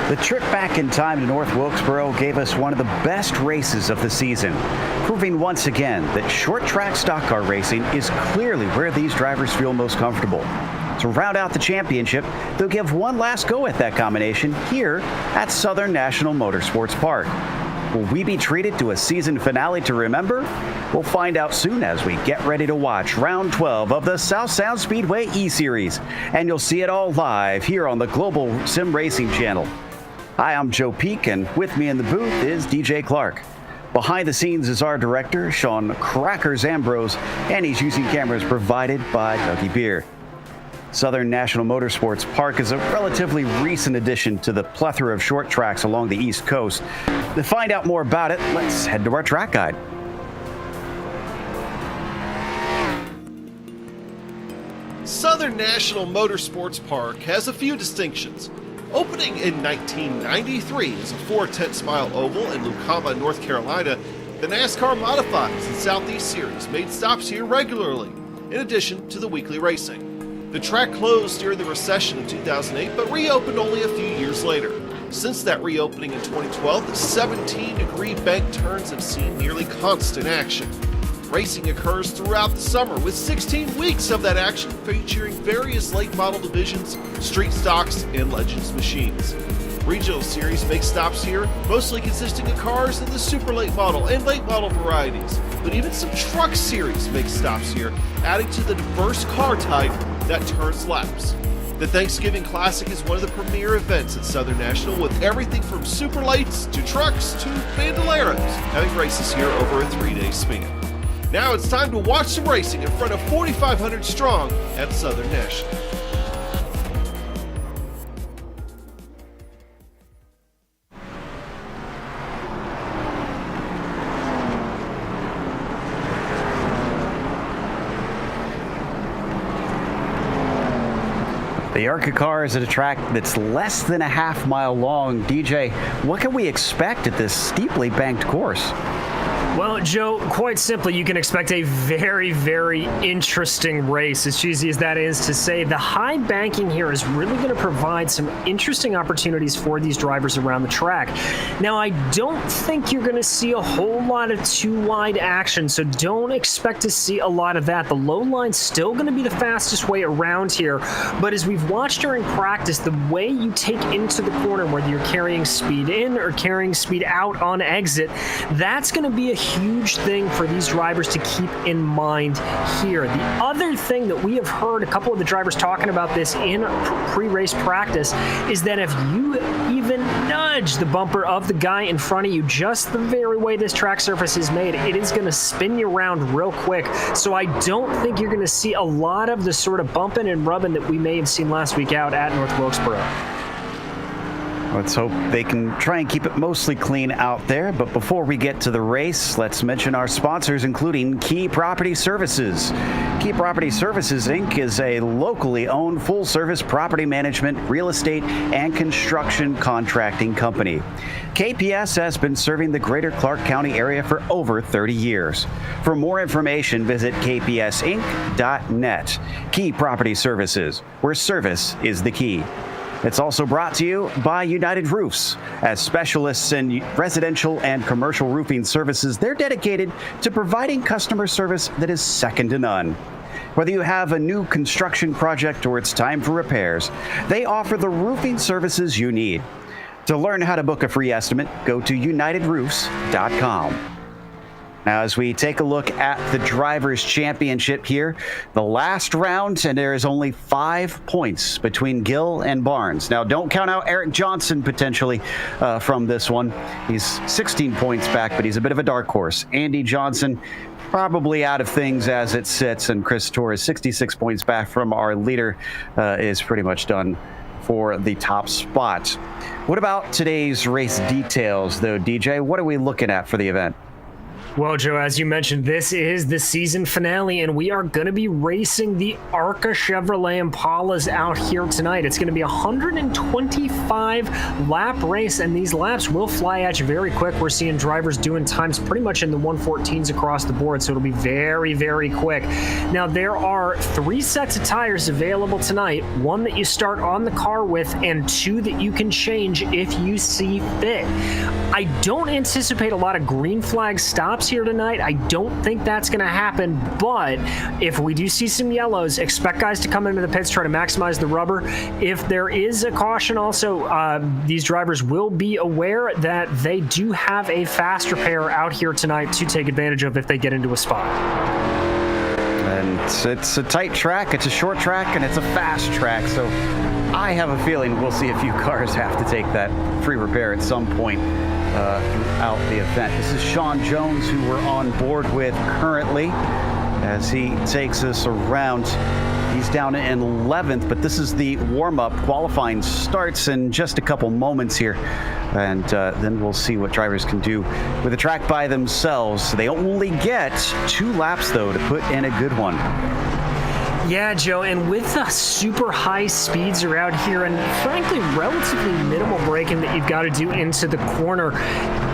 The trip back in time to North Wilkesboro gave us one of the best races of the season, proving once again that short track stock car racing is clearly where these drivers feel most comfortable. To round out the championship, they'll give one last go at that combination here at Southern National Motorsports Park. Will we be treated to a season finale to remember? We'll find out soon as we get ready to watch round 12 of the South Sound Speedway E-Series. And you'll see it all live here on the Global SimRacing Channel. Hi, I'm Joe Peak, and with me in the booth is DJ Clark. Behind the scenes is our director, Sean Crackers Ambrose, and he's using cameras provided by Dougie Beer. Southern National Motorsports Park is a relatively recent addition to the plethora of short tracks along the East Coast. To find out more about it, let's head to our track guide. Southern National Motorsports Park has a few distinctions. Opening in 1993 as a 4/10-mile oval in Lucama, North Carolina, the NASCAR Modifieds and Southeast Series made stops here regularly, in addition to the weekly racing. The track closed during the recession of 2008, but reopened only a few years later. Since that reopening in 2012, the 17-degree bank turns have seen nearly constant action. Racing occurs throughout the summer, with 16 weeks of that action featuring various late model divisions, street stocks, and Legends machines. Regional Series make stops here, mostly consisting of cars in the super late model and late model varieties, but even some truck series make stops here, adding to the diverse car type that turns laps. The Thanksgiving Classic is one of the premier events at Southern National, with everything from super lates to trucks to bandoleros having races here over a 3-day span. Now it's time to watch some racing in front of 4,500 strong at Southern National. The ARCA car is at a track that's less than a half-mile long. DJ, what can we expect at this steeply banked course? Well, Joe, quite simply, you can expect a very, very interesting race. As cheesy as that is to say, the high banking here is really going to provide some interesting opportunities for these drivers around the track. Now, I don't think you're going to see a whole lot of too-wide action, so don't expect to see a lot of that. The low line's still going to be the fastest way around here, but as we've watched during practice, the way you take into the corner, whether you're carrying speed in or carrying speed out on exit, that's going to be a huge thing for these drivers to keep in mind here. The other thing that we have heard a couple of the drivers talking about this in pre-race practice is that if you even nudge the bumper of the guy in front of you, just the very way this track surface is made, it is going to spin you around real quick. So I don't think you're going to see a lot of the sort of bumping and rubbing that we may have seen last week out at North Wilkesboro. Let's hope they can try and keep it mostly clean out there. But before we get to the race, let's mention our sponsors, including Key Property Services. Key Property Services, Inc. is a locally owned full-service property management, real estate, and construction contracting company. KPS has been serving the greater Clark County area for over 30 years. For more information, visit kpsinc.net. Key Property Services, where service is the key. It's also brought to you by United Roofs. As specialists in residential and commercial roofing services, they're dedicated to providing customer service that is second to none. Whether you have a new construction project or it's time for repairs, they offer the roofing services you need. To learn how to book a free estimate, go to unitedroofs.com. Now, as we take a look at the Drivers' Championship here, the last round, and there is only 5 points between Gill and Barnes. Now, don't count out Eric Johnson potentially from this one. He's 16 points back, but he's a bit of a dark horse. Andy Johnson probably out of things as it sits, and Chris Torres, 66 points back from our leader, is pretty much done for the top spot. What about today's race details, though, DJ? What are we looking at for the event? Well, Joe, as you mentioned, this is the season finale, and we are going to be racing the ARCA Chevrolet Impalas out here tonight. It's going to be a 125-lap race, and these laps will fly at you very quick. We're seeing drivers doing times pretty much in the 114s across the board, so it'll be very, very quick. Now, there are 3 sets of tires available tonight, 1 that you start on the car with, and 2 that you can change if you see fit. I don't anticipate a lot of green flag stops here tonight. I don't think that's going to happen, but if we do see some yellows, expect guys to come into the pits, try to maximize the rubber. If there is a caution also, these drivers will be aware that they do have a faster pair out here tonight to take advantage of if they get into a spot. And it's a tight track, it's a short track, and it's a fast track, so I have a feeling we'll see a few cars have to take that free repair at some point throughout the event. This is Sean Jones, who we're on board with currently as he takes us around. He's down in 11th, but this is the warm-up. Qualifying starts in just a couple moments here, and then we'll see what drivers can do with the track by themselves. They only get 2 laps, though, to put in a good one. Yeah, Joe, and with the super high speeds around here and frankly relatively minimal braking that you've got to do into the corner,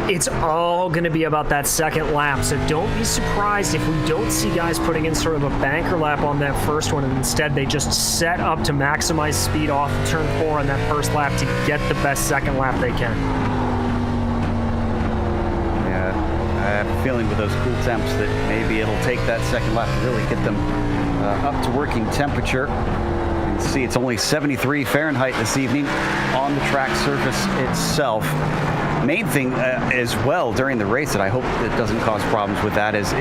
it's all going to be about that second lap. So don't be surprised if we don't see guys putting in sort of a banker lap on that first one, and instead they just set up to maximize speed off of turn 4 on that first lap to get the best second lap they can. Yeah, I have a feeling with those cool temps that maybe it'll take that second lap to really get them up to working temperature. You can see it's only 73 Fahrenheit this evening on the track surface itself. Main thing as well during the race that I hope it doesn't cause problems with that is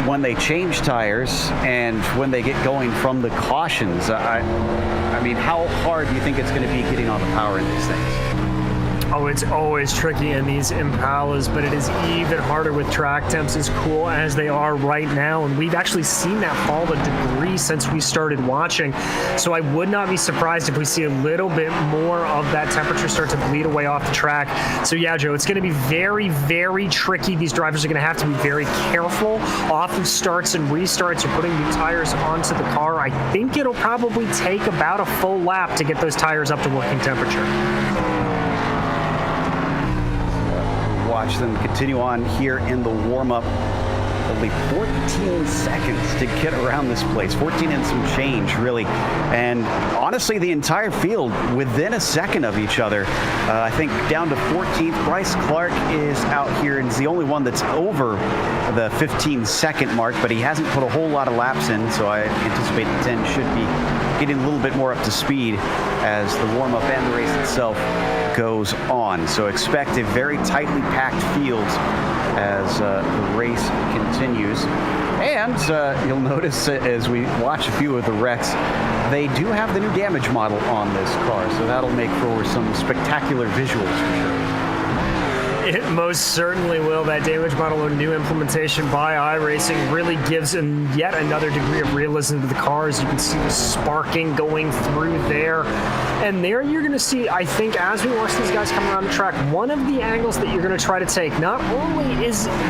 when they change tires and when they get going from the cautions. I mean, how hard do you think it's going to be getting on the power in these things? Oh, it's always tricky in these Impalas, but it is even harder with track temps as cool as they are right now. And we've actually seen that fall a degree since we started watching. So I would not be surprised if we see a little bit more of that temperature start to bleed away off the track. So yeah, Joe, it's going to be very, very tricky. These drivers are going to have to be very careful off of starts and restarts or putting new tires onto the car. I think it'll probably take about a full lap to get those tires up to working temperature. Watch them continue on here in the warm-up. Only 14 seconds to get around this place. 14 and some change, really. And honestly, the entire field within a second of each other. I think down to 14th. Bryce Clark is out here and is the only one that's over the 15-second mark, but he hasn't put a whole lot of laps in, so I anticipate the 10 should be getting a little bit more up to speed as the warm-up and the race itself goes on. So expect a very tightly packed field as the race continues. And you'll notice as we watch a few of the wrecks, they do have the new damage model on this car, so that'll make for some spectacular visuals for sure. It most certainly will. That damage model or new implementation by iRacing really gives yet another degree of realism to the cars. You can see the sparking going through there. And there you're going to see, I think, as we watch these guys come around the track, one of the angles that you're going to try to take, not only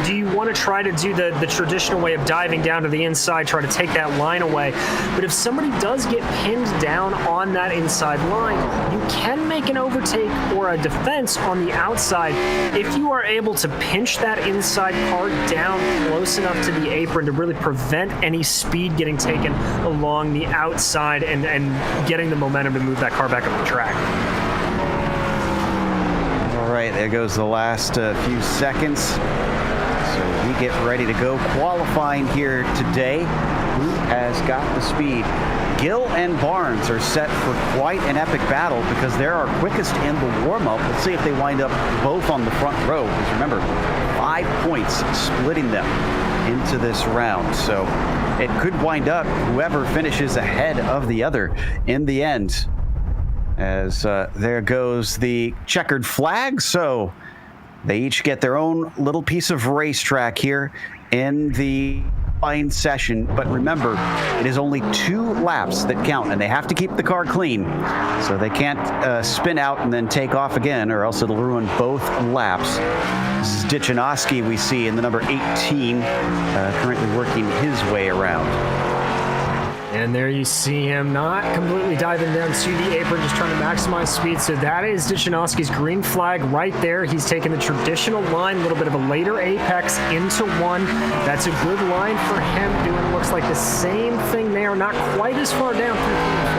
do you want to try to do the traditional way of diving down to the inside, try to take that line away, but if somebody does get pinned down on that inside line, you can make an overtake or a defense on the outside if you are able to pinch that inside car down close enough to the apron to really prevent any speed getting taken along the outside and getting the momentum to move that car back up the track. All right, there goes the last few seconds. So we get ready to go. Qualifying here today. Who has got the speed? Gill and Barnes are set for quite an epic battle because they're our quickest in the warm-up. Let's see if they wind up both on the front row. Because remember, 5 points splitting them into this round. So it could wind up whoever finishes ahead of the other in the end. As there goes the checkered flag. So they each get their own little piece of racetrack here in the qualifying session, but remember, it is only 2 laps that count, and they have to keep the car clean, so they can't spin out and then take off again, or else it'll ruin both laps. This is Dichinowski we see in the number 18, currently working his way around. And there you see him not completely diving down to the apron, just trying to maximize speed. So that is Dichinowski's green flag right there. He's taking the traditional line, a little bit of a later apex into 1. That's a good line for him, doing looks like the same thing there, not quite as far down through 3 and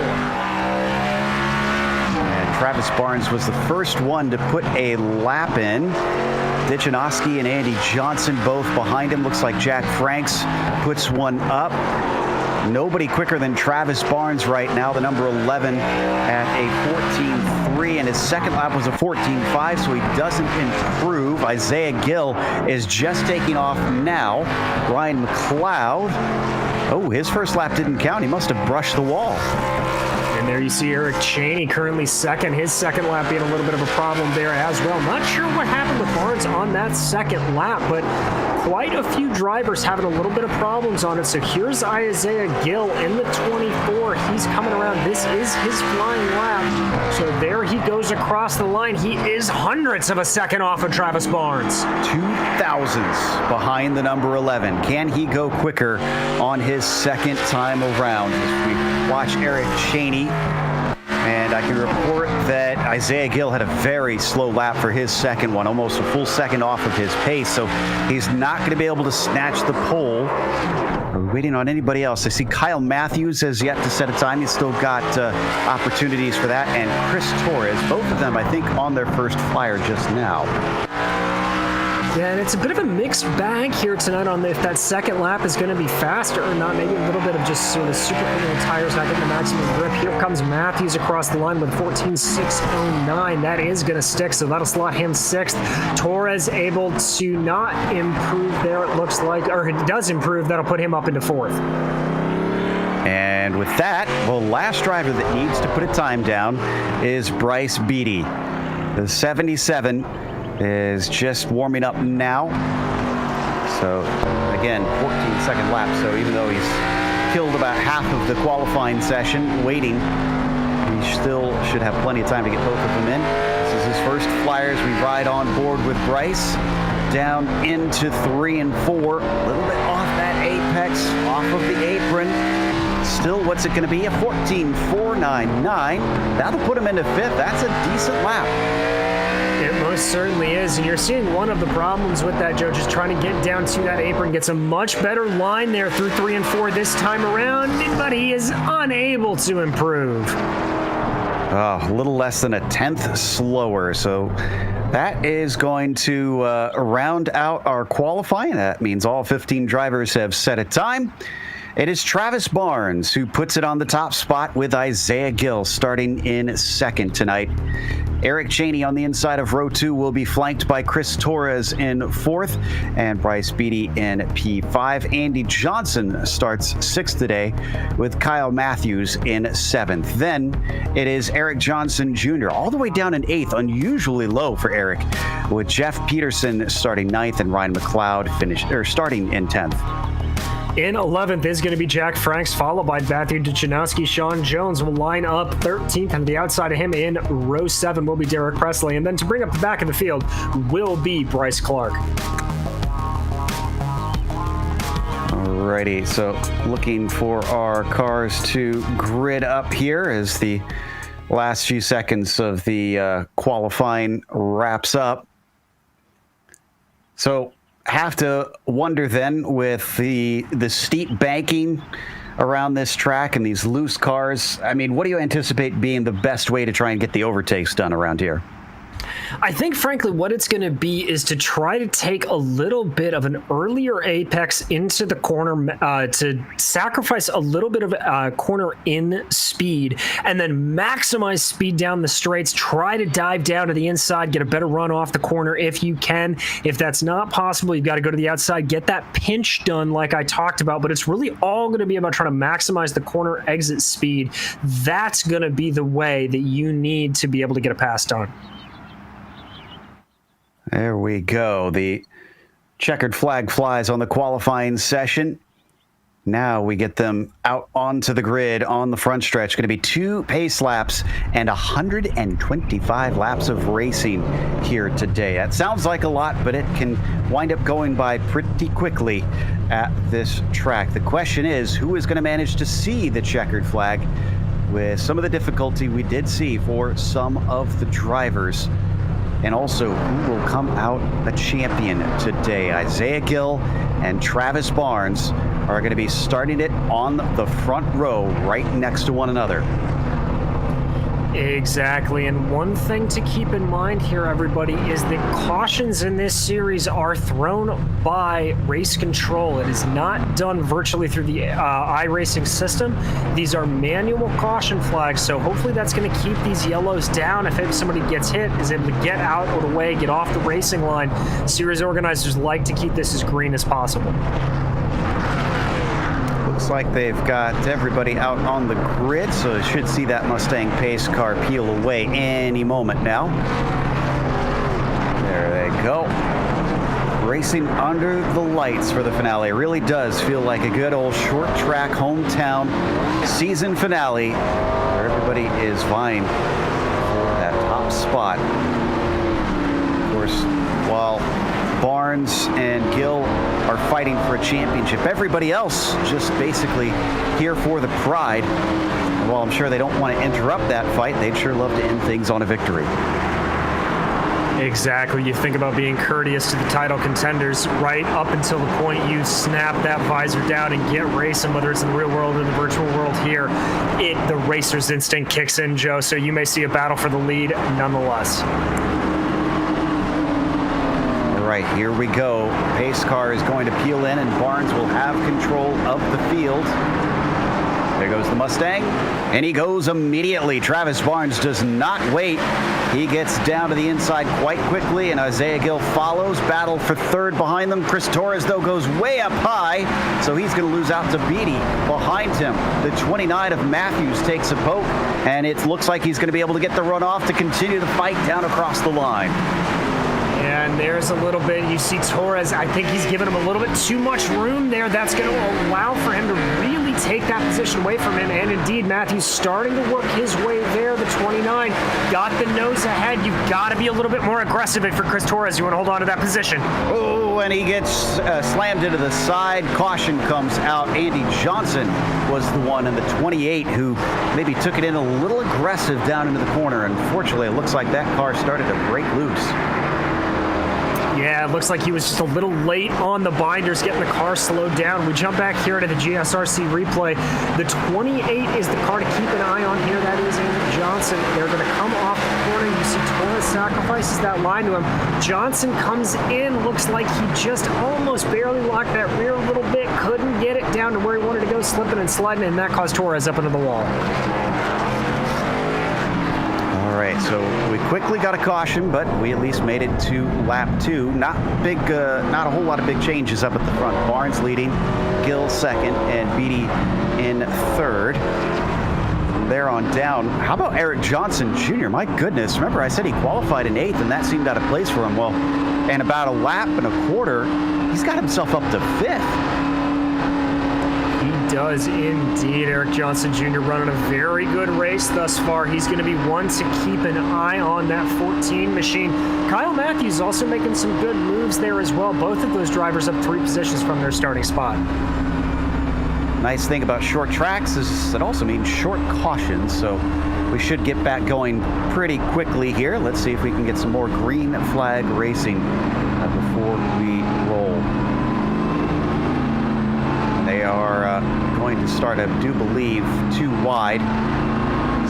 4. And Travis Barnes was the first one to put a lap in. Dichinowski and Andy Johnson both behind him. Looks like Jack Franks puts one up. Nobody quicker than Travis Barnes right now, the number 11 at a 14.3, and his second lap was a 14.5, so he doesn't improve. Isaiah Gill is just taking off now. Ryan McLeod, oh, his first lap didn't count. He must have brushed the wall. And there you see Eric Cheney currently second. His second lap being a little bit of a problem there as well. Not sure what happened with Barnes on that second lap, but quite a few drivers having a little bit of problems on it. So here's Isaiah Gill in the 24. He's coming around. This is his flying lap. So there he goes across the line. He is hundredths of a second off of Travis Barnes. 2,000ths behind the number 11. Can he go quicker on his second time around? As we watch Eric Cheney. And I can report that Isaiah Gill had a very slow lap for his second one, almost a full second off of his pace. So he's not going to be able to snatch the pole. We're waiting on anybody else. I see Kyle Matthews has yet to set a time. He's still got opportunities for that. And Chris Torres, both of them, I think, on their first flyer just now. Yeah, and it's a bit of a mixed bag here tonight on if that second lap is going to be faster or not. Maybe a little bit of just sort of super clean tires, not getting the maximum grip. Here comes Matthews across the line with 14.609. That is going to stick, so that'll slot him 6th. Torres able to not improve there, it looks like, or it does improve. That'll put him up into 4th. And with that, the last driver that needs to put a time down is Bryce Beattie. The 77 is just warming up now. So again, 14-second lap. So even though he's killed about half of the qualifying session waiting, he still should have plenty of time to get both of them in. This is his first flyers. We ride on board with Bryce down into 3 and 4. A little bit off that apex, off of the apron. Still, what's it going to be? A 14.499. That'll put him into 5th. That's a decent lap. It most certainly is, and you're seeing one of the problems with that, Joe, just trying to get down to that apron, gets a much better line there through 3 and 4 this time around, but he is unable to improve. A little less than a 10th slower, so that is going to round out our qualifying. That means all 15 drivers have set a time. It is Travis Barnes who puts it on the top spot with Isaiah Gill starting in 2nd tonight. Eric Cheney on the inside of row 2 will be flanked by Chris Torres in 4th and Bryce Beattie in P5. Andy Johnson starts 6th today with Kyle Matthews in 7th. Then it is Eric Johnson Jr. all the way down in 8th, unusually low for Eric, with Jeff Peterson starting 9th and Ryan McLeod starting in 10th. In 11th is going to be Jack Franks, followed by Matthew Dichinowski. Sean Jones will line up 13th, and the outside of him in row 7 will be Derek Presley. And then to bring up the back of the field will be Bryce Clark. Alrighty, so looking for our cars to grid up here as the last few seconds of the qualifying wraps up. So have to wonder then, with the steep banking around this track and these loose cars, I mean, what do you anticipate being the best way to try and get the overtakes done around here? I think, frankly, what it's going to be is to try to take a little bit of an earlier apex into the corner, to sacrifice a little bit of corner in speed, and then maximize speed down the straights. Try to dive down to the inside, get a better run off the corner if you can. If that's not possible, you've got to go to the outside, get that pinch done like I talked about, but it's really all going to be about trying to maximize the corner exit speed. That's going to be the way that you need to be able to get a pass done. There we go. The checkered flag flies on the qualifying session. Now we get them out onto the grid on the front stretch. Going to be 2 pace laps and 125 laps of racing here today. That sounds like a lot, but it can wind up going by pretty quickly at this track. The question is, who is going to manage to see the checkered flag with some of the difficulty we did see for some of the drivers? And also, who will come out a champion today? Isaiah Gill and Travis Barnes are going to be starting it on the front row right next to one another. Exactly, and one thing to keep in mind here, everybody, is that cautions in this series are thrown by race control. It is not done virtually through the iRacing system. These are manual caution flags, so hopefully that's going to keep these yellows down. If somebody gets hit, is able to get out of the way, get off the racing line. Series organizers like to keep this as green as possible. Looks like they've got everybody out on the grid, so should see that Mustang pace car peel away any moment now. There they go. Racing under the lights for the finale. It really does feel like a good old short track hometown season finale where everybody is vying for that top spot. Of course, while Barnes and Gill are fighting for a championship, everybody else just basically here for the pride. And while I'm sure they don't want to interrupt that fight, they'd sure love to end things on a victory. Exactly. You think about being courteous to the title contenders right up until the point you snap that visor down and get racing, whether it's in the real world or the virtual world here. The racer's instinct kicks in, Joe, so you may see a battle for the lead nonetheless. Right, here we go. Pace car is going to peel in, and Barnes will have control of the field. There goes the Mustang, and he goes immediately. Travis Barnes does not wait. He gets down to the inside quite quickly, and Isaiah Gill follows. Battle for third behind them. Chris Torres, though, goes way up high, so he's going to lose out to Beatty behind him. The 29 of Matthews takes a poke, and it looks like he's going to be able to get the runoff to continue the fight down across the line. And there's a little bit, you see Torres, I think he's given him a little bit too much room there. That's going to allow for him to really take that position away from him. And indeed, Matthews starting to work his way there. The 29 got the nose ahead. You've got to be a little bit more aggressive for Chris Torres. You want to hold on to that position. Oh, and he gets slammed into the side. Caution comes out. Andy Johnson was the one in the 28 who maybe took it in a little aggressive down into the corner. Unfortunately, it looks like that car started to break loose. Yeah, it looks like he was just a little late on the binders, getting the car slowed down. We jump back here to the GSRC replay. The 28 is the car to keep an eye on here. That is Andy Johnson. They're going to come off the corner. You see Torres sacrifices that line to him. Johnson comes in. Looks like he just almost barely locked that rear a little bit. Couldn't get it down to where he wanted to go, slipping and sliding, and that caused Torres up into the wall. All right, so we quickly got a caution, but we at least made it to lap 2. Not a whole lot of big changes up at the front. Barnes leading, Gill second, and Beatty in third. From there on down, how about Eric Johnson Jr.? My goodness, remember I said he qualified in 8th, and that seemed out of place for him. Well, in about a lap and a quarter, he's got himself up to 5th. Does indeed. Eric Johnson Jr. running a very good race thus far. He's going to be one to keep an eye on, that 14 machine. Kyle Matthews also making some good moves there as well. Both of those drivers up 3 positions from their starting spot. Nice thing about short tracks is it also means short cautions, so we should get back going pretty quickly here. Let's see if we can get some more green flag racing before we roll. They are going to start, I do believe, 2 wide.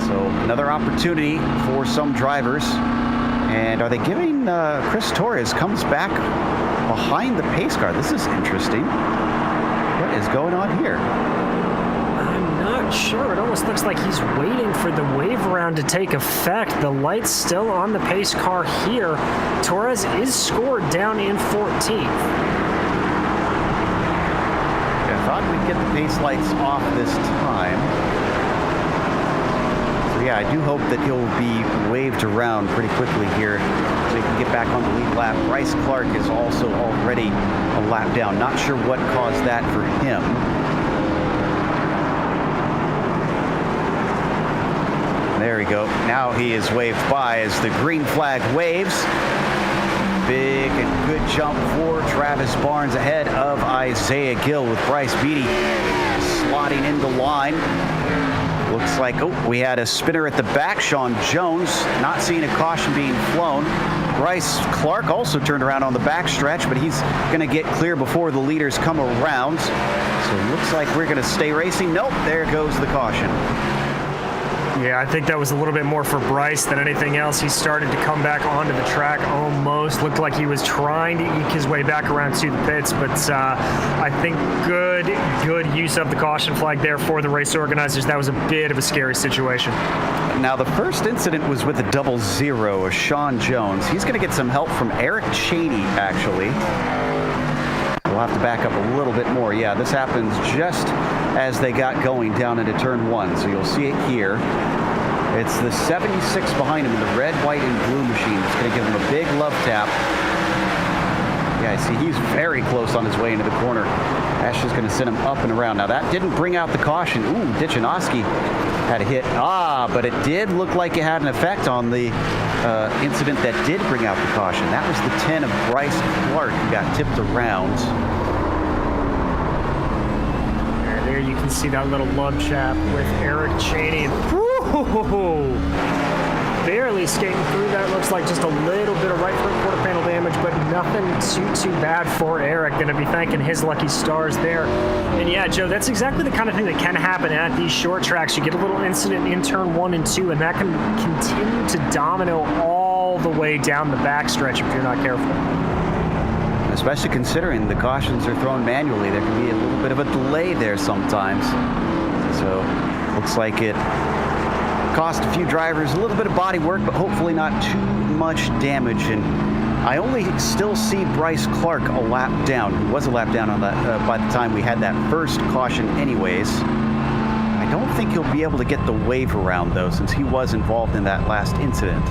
So another opportunity for some drivers. And are they giving Chris Torres comes back behind the pace car? This is interesting. What is going on here? I'm not sure. It almost looks like he's waiting for the wave around to take effect. The light's still on the pace car here. Torres is scored down in 14th. Thought we'd get the pace lights off this time. So yeah, I do hope that he'll be waved around pretty quickly here so he can get back on the lead lap. Bryce Clark is also already a lap down. Not sure what caused that for him. There we go. Now he is waved by as the green flag waves. Big and good jump for Travis Barnes ahead of Isaiah Gill, with Bryce Beatty slotting into line. Looks like, we had a spinner at the back. Sean Jones not seeing a caution being flown. Bryce Clark also turned around on the back stretch, but he's going to get clear before the leaders come around. So it looks like we're going to stay racing. Nope, there goes the caution. Yeah, I think that was a little bit more for Bryce than anything else. He started to come back onto the track almost. Looked like he was trying to eke his way back around to the pits, but I think good use of the caution flag there for the race organizers. That was a bit of a scary situation. Now, the first incident was with a 00, Sean Jones. He's going to get some help from Eric Cheney, actually. We'll have to back up a little bit more. Yeah, this happens just as they got going down into turn 1. So you'll see it here. It's the 76 behind him in the red, white, and blue machine. It's going to give him a big love tap. Yeah, I see he's very close on his way into the corner. Ash is going to send him up and around. Now, that didn't bring out the caution. Ooh, Dichinowski had a hit. But it did look like it had an effect on the incident that did bring out the caution. That was the 10 of Bryce Clark, who got tipped around. And there you can see that little love chap with Eric Cheney. Barely skating through that. Looks like just a little bit of right front quarter panel damage, but nothing too bad for Eric. Going to be thanking his lucky stars there. And yeah, Joe, that's exactly the kind of thing that can happen at these short tracks. You get a little incident in turn 1 and 2, and that can continue to domino all the way down the backstretch if you're not careful. Especially considering the cautions are thrown manually. There can be a little bit of a delay there sometimes. So looks like it cost a few drivers a little bit of body work, but hopefully not too much damage. And I only still see Bryce Clark a lap down, who was a lap down on that by the time we had that first caution anyways. I don't think he'll be able to get the wave around, though, since he was involved in that last incident.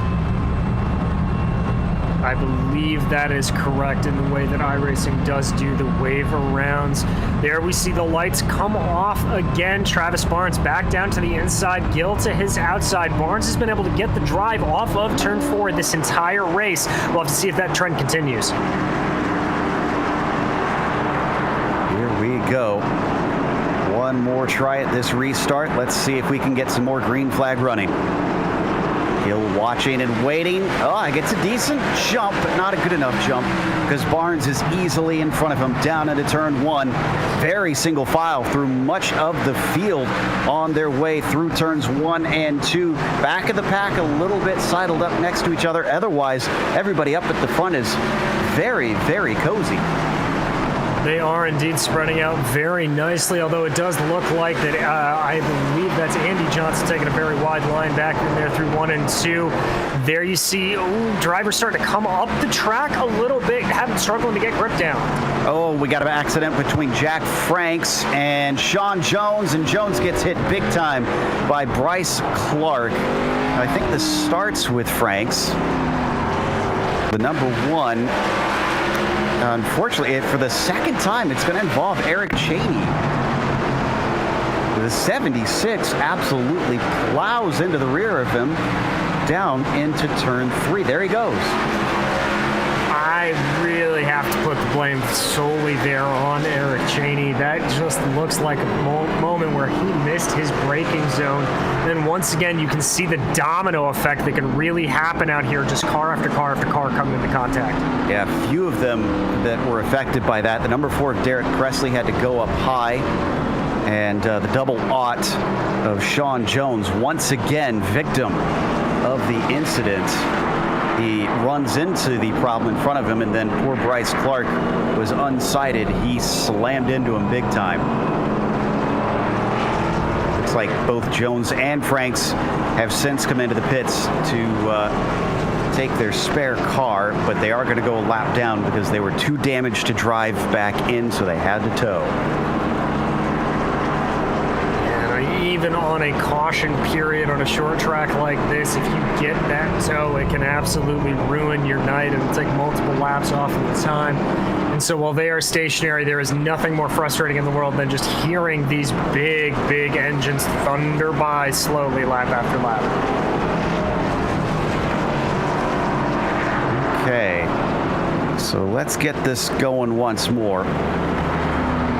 I believe that is correct in the way that iRacing does do the wave arounds. There we see the lights come off again. Travis Barnes back down to the inside, Gill to his outside. Barnes has been able to get the drive off of turn 4 this entire race. We'll have to see if that trend continues. Here we go. One more try at this restart. Let's see if we can get some more green flag running. Gill watching and waiting. He gets a decent jump, but not a good enough jump because Barnes is easily in front of him down into turn 1. Very single file through much of the field on their way through turns 1 and 2. Back of the pack a little bit sidled up next to each other. Otherwise, everybody up at the front is very, very cozy. They are indeed spreading out very nicely, although it does look like that I believe that's Andy Johnson taking a very wide line back in there through 1 and 2. There you see drivers starting to come up the track a little bit, struggling to get grip down. We got an accident between Jack Franks and Sean Jones, and Jones gets hit big time by Bryce Clark. I think this starts with Franks, the number 1. Unfortunately, for the second time, it's going to involve Eric Cheney. The 76 absolutely plows into the rear of him down into turn 3. There he goes. I really have to put the blame solely there on Eric Cheney. That just looks like a moment where he missed his braking zone. And then once again, you can see the domino effect that can really happen out here. Just car after car after car coming into contact. Yeah, a few of them that were affected by that. The number 4, Derek Presley, had to go up high. And the double aught of Sean Jones, once again, victim of the incident. He runs into the problem in front of him, and then poor Bryce Clark was unsighted. He slammed into him big time. Looks like both Jones and Franks have since come into the pits to take their spare car, but they are going to go a lap down because they were too damaged to drive back in, so they had to tow. Even on a caution period on a short track like this, if you get that tow, it can absolutely ruin your night. It'll take multiple laps off of the time. And so while they are stationary, there is nothing more frustrating in the world than just hearing these big, big engines thunder by slowly lap after lap. Okay, so let's get this going once more.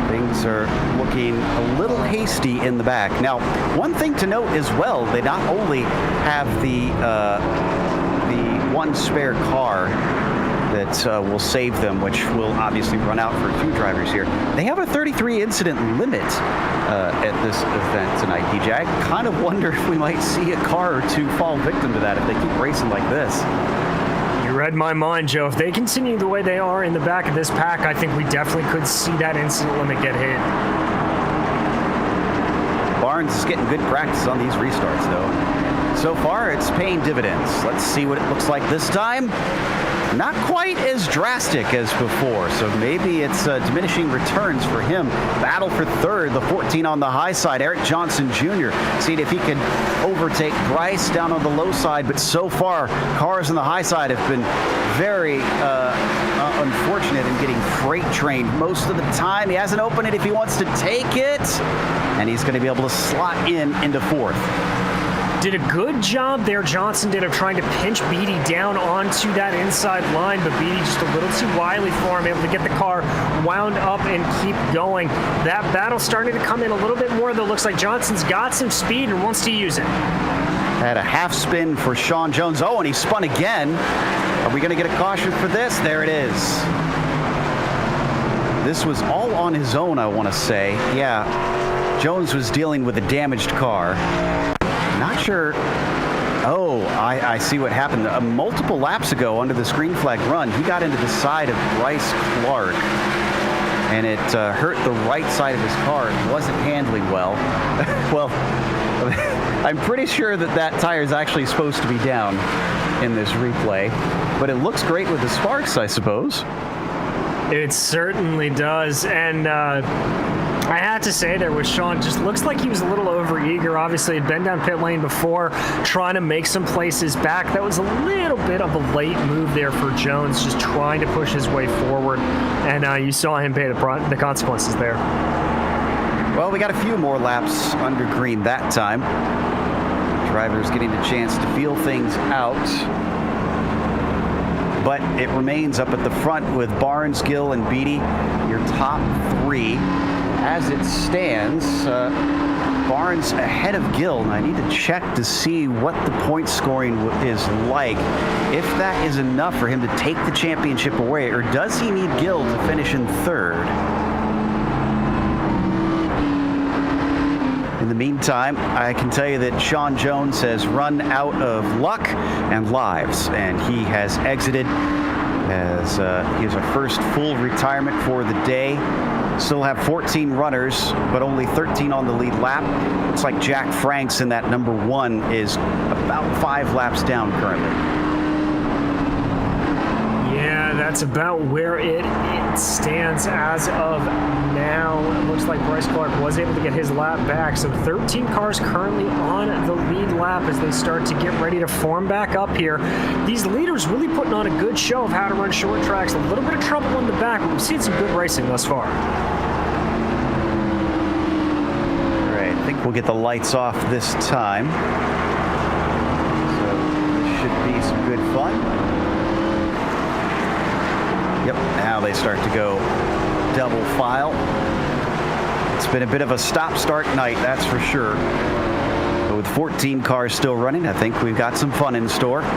Things are looking a little hasty in the back. Now, one thing to note as well, they not only have the one spare car that will save them, which will obviously run out for a few drivers here. They have a 33 incident limit at this event tonight, DJ. I kind of wonder if we might see a car or two fall victim to that if they keep racing like this. You read my mind, Joe. If they continue the way they are in the back of this pack, I think we definitely could see that incident limit get hit. Barnes is getting good practice on these restarts, though. So far, it's paying dividends. Let's see what it looks like this time. Not quite as drastic as before, so maybe it's diminishing returns for him. Battle for third, the 14 on the high side. Eric Johnson Jr. seeing if he can overtake Bryce down on the low side, but so far, cars on the high side have been very unfortunate in getting freight trained most of the time. He hasn't opened it if he wants to take it, and he's going to be able to slot into fourth. Did a good job there, Johnson did, of trying to pinch Beatty down onto that inside line, but Beatty just a little too wily for him, able to get the car wound up and keep going. That battle starting to come in a little bit more, though. Looks like Johnson's got some speed and wants to use it. Had a half spin for Sean Jones. Oh, and he spun again. Are we going to get a caution for this? There it is. This was all on his own, I want to say. Yeah, Jones was dealing with a damaged car. Not sure. Oh, I see what happened. Multiple laps ago under the green flag run, he got into the side of Bryce Clark, and it hurt the right side of his car. It wasn't handling well. Well, I'm pretty sure that tire is actually supposed to be down in this replay, but it looks great with the sparks, I suppose. It certainly does, and I had to say there with Sean, just looks like he was a little overeager. Obviously, had been down pit lane before, trying to make some places back. That was a little bit of a late move there for Jones, just trying to push his way forward, and you saw him pay the consequences there. Well, we got a few more laps under green that time. Drivers getting a chance to feel things out. But it remains up at the front with Barnes, Gill, and Beatty, your top three. As it stands, Barnes ahead of Gill, and I need to check to see what the point scoring is like. If that is enough for him to take the championship away, or does he need Gill to finish in third? In the meantime, I can tell you that Sean Jones has run out of luck and lives, and he has exited as he is our first full retirement for the day. Still have 14 runners, but only 13 on the lead lap. Looks like Jack Franks in that number one is about 5 laps down currently. Yeah, that's about where it stands as of now. It looks like Bryce Clark was able to get his lap back. So 13 cars currently on the lead lap as they start to get ready to form back up here. These leaders really putting on a good show of how to run short tracks. A little bit of trouble in the back, but we've seen some good racing thus far. All right, I think we'll get the lights off this time. So this should be some good fun. Yep, now they start to go double file. It's been a bit of a stop-start night, that's for sure. But with 14 cars still running, I think we've got some fun in store. The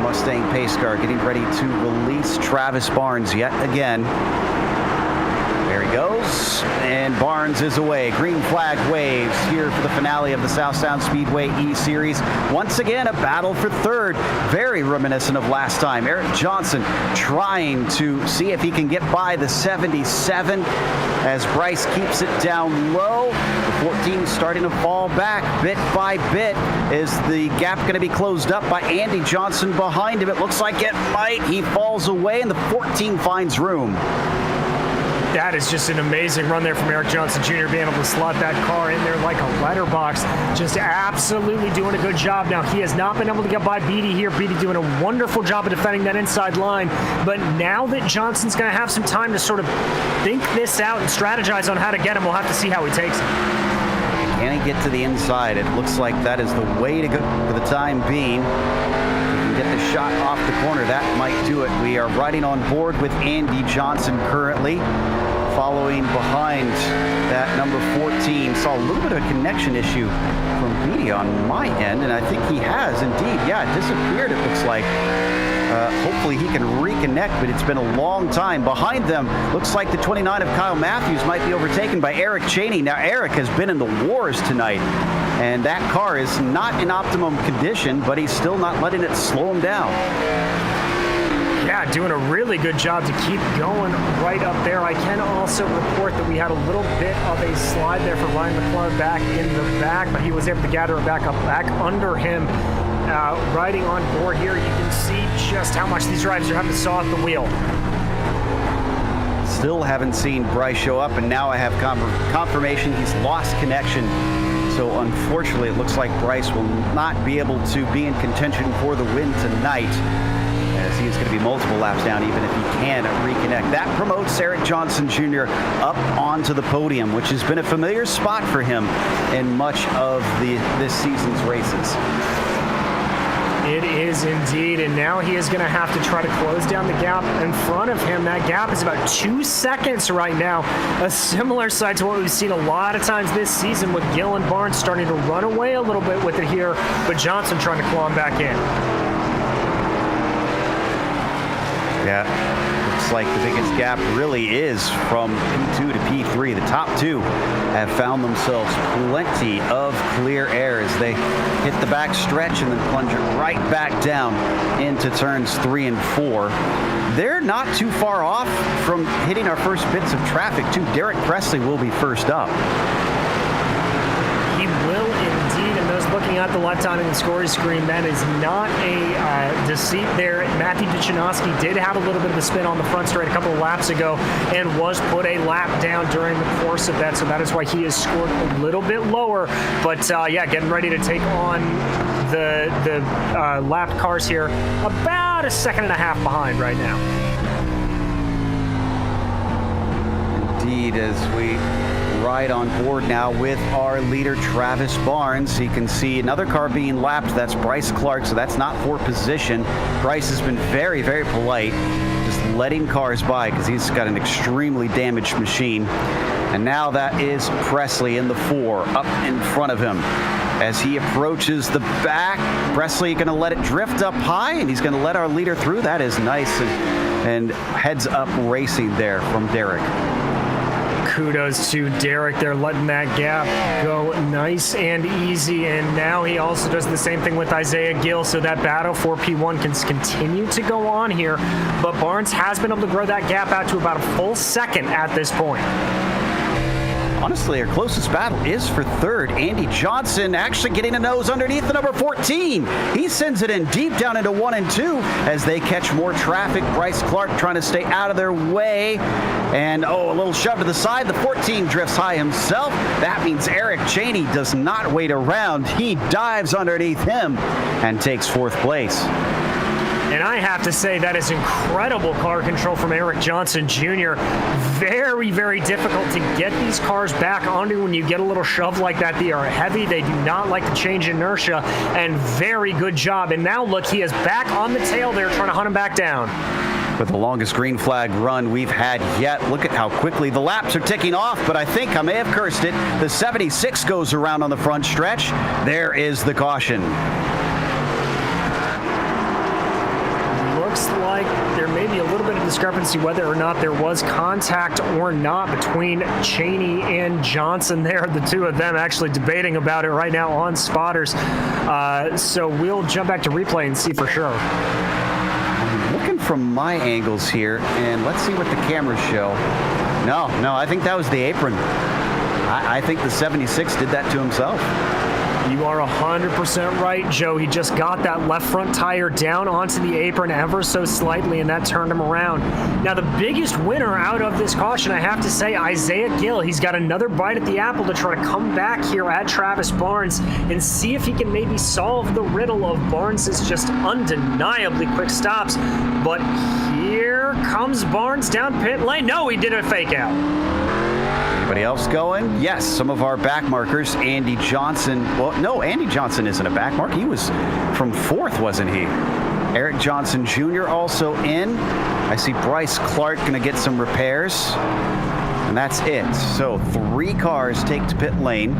Mustang pace car getting ready to release Travis Barnes yet again. There he goes, and Barnes is away. Green flag waves here for the finale of the South Sound Speedway E-Series. Once again, a battle for third. Very reminiscent of last time. Eric Johnson trying to see if he can get by the 77 as Bryce keeps it down low. The 14 starting to fall back bit by bit. Is the gap going to be closed up by Andy Johnson behind him? It looks like it might. He falls away, and the 14 finds room. That is just an amazing run there from Eric Johnson Jr., being able to slot that car in there like a letterbox. Just absolutely doing a good job. Now, he has not been able to get by Beatty here. Beatty doing a wonderful job of defending that inside line. But now that Johnson's going to have some time to sort of think this out and strategize on how to get him, we'll have to see how he takes it. Can he get to the inside? It looks like that is the way to go for the time being. Get the shot off the corner, that might do it. We are riding on board with Andy Johnson currently, following behind that number 14. Saw a little bit of a connection issue from Beatty on my end, and I think he has indeed. Yeah, it disappeared, it looks like. Hopefully he can reconnect, but it's been a long time. Behind them, looks like the 29 of Kyle Matthews might be overtaken by Eric Cheney. Now, Eric has been in the wars tonight, and that car is not in optimum condition, but he's still not letting it slow him down. Yeah, doing a really good job to keep going right up there. I can also report that we had a little bit of a slide there for Ryan McClure back in the back, but he was able to gather it back up, back under him. Riding on board here, you can see just how much these drivers are having to saw at the wheel. Still haven't seen Bryce show up, and now I have confirmation he's lost connection. So unfortunately, it looks like Bryce will not be able to be in contention for the win tonight, as he is going to be multiple laps down even if he can reconnect. That promotes Eric Johnson Jr. up onto the podium, which has been a familiar spot for him in much of this season's races. It is indeed, and now he is going to have to try to close down the gap in front of him. That gap is about 2 seconds right now, a similar sight to what we've seen a lot of times this season, with Gill and Barnes starting to run away a little bit with it here, but Johnson trying to claw him back in. Yeah, looks like the biggest gap really is from P2 to P3. The top two have found themselves plenty of clear air as they hit the back stretch and then plunge it right back down into turns 3 and 4. They're not too far off from hitting our first bits of traffic, too. Derek Presley will be first up. He will indeed, and those looking at the left-hand and the scoring screen, that is not a deceit there. Matthew Duchanovsky did have a little bit of a spin on the front straight a couple of laps ago and was put a lap down during the course of that, so that is why he has scored a little bit lower. But yeah, getting ready to take on the lapped cars here, about a second and a half behind right now. Indeed, as we ride on board now with our leader, Travis Barnes. You can see another car being lapped. That's Bryce Clark, so that's not for position. Bryce has been very, very polite, just letting cars by because he's got an extremely damaged machine. And now that is Presley in the 4, up in front of him. As he approaches the back, Presley going to let it drift up high, and he's going to let our leader through. That is nice, and heads up racing there from Derek. Kudos to Derek. They're letting that gap go nice and easy, and now he also does the same thing with Isaiah Gill, so that battle for P1 can continue to go on here, but Barnes has been able to grow that gap out to about a full second at this point. Honestly, our closest battle is for third. Andy Johnson actually getting a nose underneath the number 14. He sends it in deep down into 1 and 2 as they catch more traffic. Bryce Clark trying to stay out of their way. And, a little shove to the side. The 14 drifts high himself. That means Eric Cheney does not wait around. He dives underneath him and takes 4th place. And I have to say, that is incredible car control from Eric Johnson Jr. Very, very difficult to get these cars back onto when you get a little shove like that. They are heavy. They do not like to change inertia. And very good job. And now, look, he is back on the tail there trying to hunt him back down. With the longest green flag run we've had yet. Look at how quickly the laps are ticking off, but I think I may have cursed it. The 76 goes around on the front stretch. There is the caution. Looks like there may be a little bit of discrepancy whether or not there was contact or not between Cheney and Johnson there. The two of them actually debating about it right now on spotters. So we'll jump back to replay and see for sure. I'm looking from my angles here, and let's see what the cameras show. No, I think that was the apron. I think the 76 did that to himself. You are 100% right, Joe. He just got that left front tire down onto the apron ever so slightly, and that turned him around. Now, the biggest winner out of this caution, I have to say, Isaiah Gill. He's got another bite at the apple to try to come back here at Travis Barnes and see if he can maybe solve the riddle of Barnes's just undeniably quick stops. But here comes Barnes down pit lane. No, he did a fake out. Anybody else going? Yes, some of our back markers. Andy Johnson. Well, no, Andy Johnson isn't a back mark. He was from 4th, wasn't he? Eric Johnson Jr. also in. I see Bryce Clark going to get some repairs. And that's it. So 3 cars take to pit lane.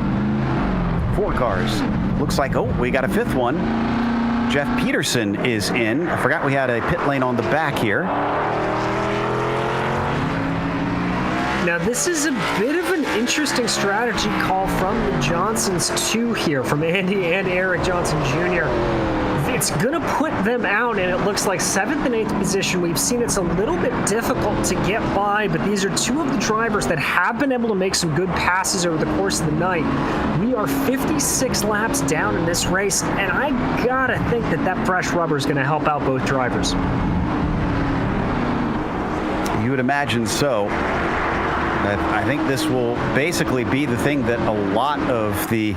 4 cars. Looks like, oh, we got a 5th one. Jeff Peterson is in. I forgot we had a pit lane on the back here. Now, this is a bit of an interesting strategy call from the Johnsons, too, here, from Andy and Eric Johnson Jr. It's going to put them out, and it looks like 7th and 8th position. We've seen it's a little bit difficult to get by, but these are 2 of the drivers that have been able to make some good passes over the course of the night. We are 56 laps down in this race, and I got to think that that fresh rubber is going to help out both drivers. You would imagine so. I think this will basically be the thing that a lot of the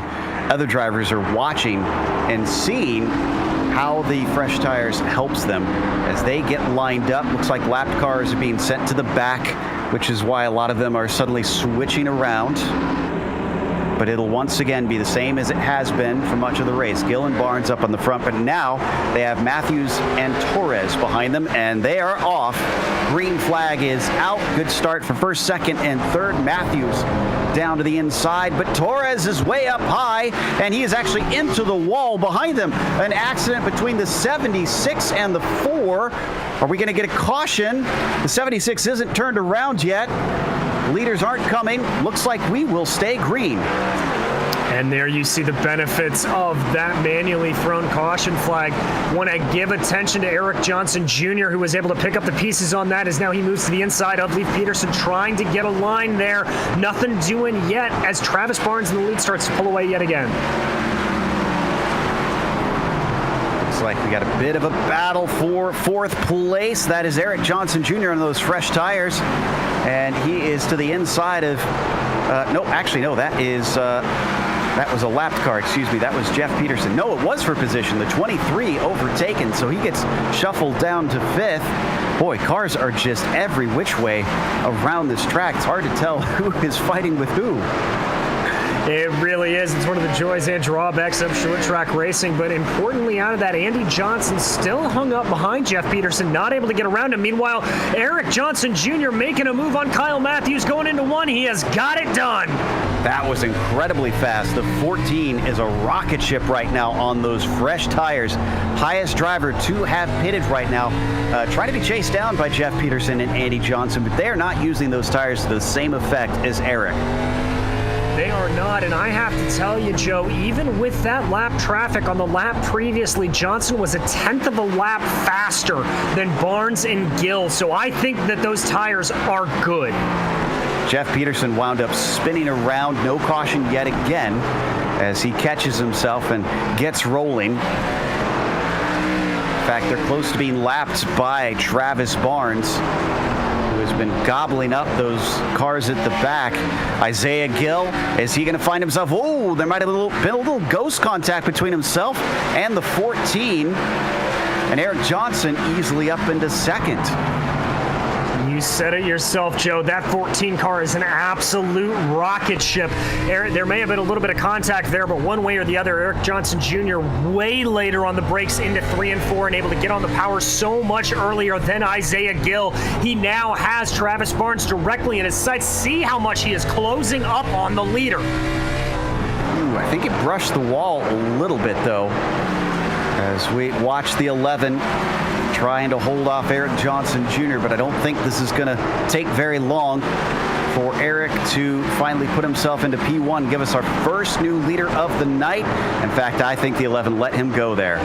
other drivers are watching and seeing how the fresh tires helps them as they get lined up. Looks like lapped cars are being sent to the back, which is why a lot of them are suddenly switching around. But it'll once again be the same as it has been for much of the race. Gill and Barnes up on the front, but now they have Matthews and Torres behind them, and they are off. Green flag is out. Good start for 1st, 2nd, and 3rd. Matthews down to the inside, but Torres is way up high, and he is actually into the wall behind them. An accident between the 76 and the 4. Are we going to get a caution? The 76 isn't turned around yet. Leaders aren't coming. Looks like we will stay green. And there you see the benefits of that manually thrown caution flag. Want to give attention to Eric Johnson Jr., who was able to pick up the pieces on that as now he moves to the inside of Leif Peterson, trying to get a line there. Nothing doing yet as Travis Barnes in the lead starts to pull away yet again. Looks like we got a bit of a battle for 4th place. That is Eric Johnson Jr. on those fresh tires. And he is to the inside of, no, that was a lapped car, excuse me. That was Jeff Peterson. No, it was for position. The 23 overtaken, so he gets shuffled down to 5th. Boy, cars are just every which way around this track. It's hard to tell who is fighting with who. It really is. It's one of the joys and drawbacks of short track racing. But importantly, out of that, Andy Johnson still hung up behind Jeff Peterson, not able to get around him. Meanwhile, Eric Johnson Jr. making a move on Kyle Matthews, going into 1. He has got it done. That was incredibly fast. The 14 is a rocket ship right now on those fresh tires. Highest driver to have pitted right now. Trying to be chased down by Jeff Peterson and Andy Johnson, but they are not using those tires to the same effect as Eric. They are not, and I have to tell you, Joe, even with that lap traffic on the lap previously, Johnson was a 1/10 of a lap faster than Barnes and Gill, so I think that those tires are good. Jeff Peterson wound up spinning around, no caution yet again, as he catches himself and gets rolling. In fact, they're close to being lapped by Travis Barnes, who has been gobbling up those cars at the back. Isaiah Gill, is he going to find himself? Oh, there might have been a little ghost contact between himself and the 14. And Eric Johnson easily up into 2nd. You said it yourself, Joe. That 14 car is an absolute rocket ship. There may have been a little bit of contact there, but one way or the other, Eric Johnson Jr. way later on the brakes into 3 and 4 and able to get on the power so much earlier than Isaiah Gill. He now has Travis Barnes directly in his sights. See how much he is closing up on the leader. Ooh, I think it brushed the wall a little bit, though, as we watch the 11 trying to hold off Eric Johnson Jr., but I don't think this is going to take very long for Eric to finally put himself into P1, give us our first new leader of the night. In fact, I think the 11 let him go there.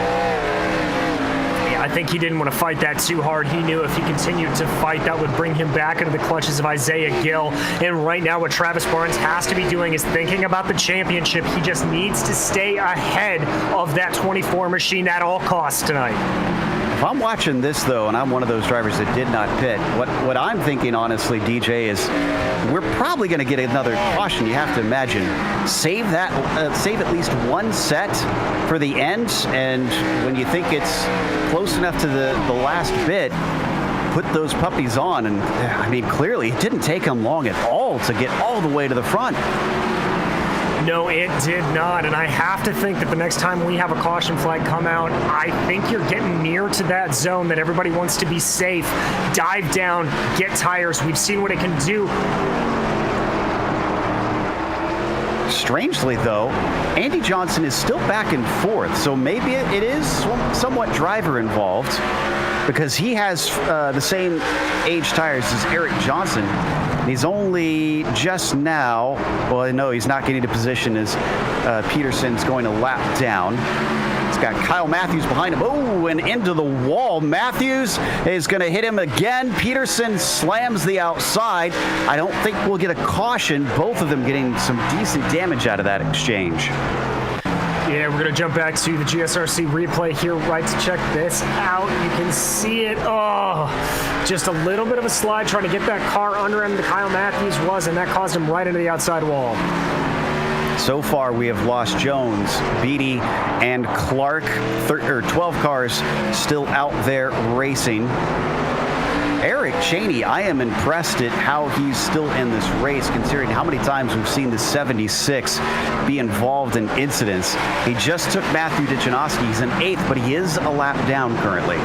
I think he didn't want to fight that too hard. He knew if he continued to fight, that would bring him back into the clutches of Isaiah Gill. And right now what Travis Barnes has to be doing is thinking about the championship. He just needs to stay ahead of that 24 machine at all costs tonight. If I'm watching this, though, and I'm one of those drivers that did not pit, what I'm thinking, honestly, DJ, is we're probably going to get another caution. You have to imagine. Save at least one set for the end, and when you think it's close enough to the last bit, put those puppies on. And, I mean, clearly, it didn't take him long at all to get all the way to the front. No, it did not, and I have to think that the next time we have a caution flag come out, I think you're getting near to that zone that everybody wants to be safe. Dive down, get tires. We've seen what it can do. Strangely, though, Andy Johnson is still back and forth, so maybe it is somewhat driver involved, because he has the same age tires as Eric Johnson. He's only just now, well, no, he's not getting to position as Peterson's going to lap down. He's got Kyle Matthews behind him. Oh, and into the wall. Matthews is going to hit him again. Peterson slams the outside. I don't think we'll get a caution. Both of them getting some decent damage out of that exchange. Yeah, we're going to jump back to the GSRC replay here, right, to check this out. You can see it. Oh, just a little bit of a slide trying to get that car under him. Kyle Matthews was, and that caused him right into the outside wall. So far, we have lost Jones, Beatty, and Clark. 12 cars still out there racing. Eric Cheney, I am impressed at how he's still in this race, considering how many times we've seen the 76 be involved in incidents. He just took Matthew Dichinowski. He's in 8th, but he is a lap down currently.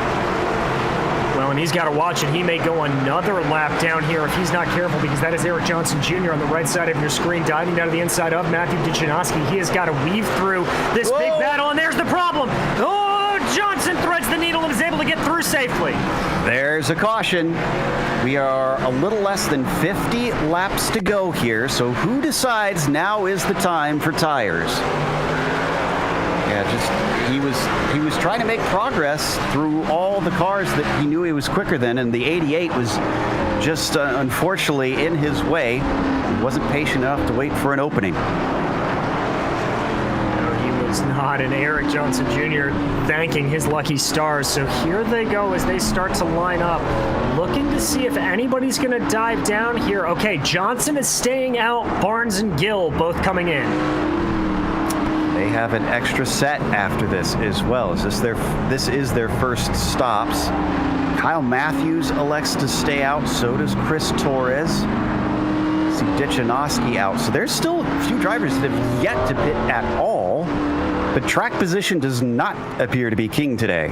Well, and he's got to watch it. He may go another lap down here if he's not careful, because that is Eric Johnson Jr. on the right side of your screen, diving down to the inside of Matthew Dichinowski. He has got to weave through this big battle, and there's the problem. Oh, Johnson threads the needle and is able to get through safely. There's a caution. We are a little less than 50 laps to go here, so who decides now is the time for tires? Yeah, he was trying to make progress through all the cars that he knew he was quicker than, and the 88 was just unfortunately in his way. He wasn't patient enough to wait for an opening. Not, and Eric Johnson Jr. thanking his lucky stars. So here they go as they start to line up, looking to see if anybody's going to dive down here. Okay, Johnson is staying out. Barnes and Gill both coming in. They have an extra set after this as well. This is their first stops. Kyle Matthews elects to stay out. So does Chris Torres. See Dichinowski out. So there's still a few drivers that have yet to pit at all. But track position does not appear to be king today.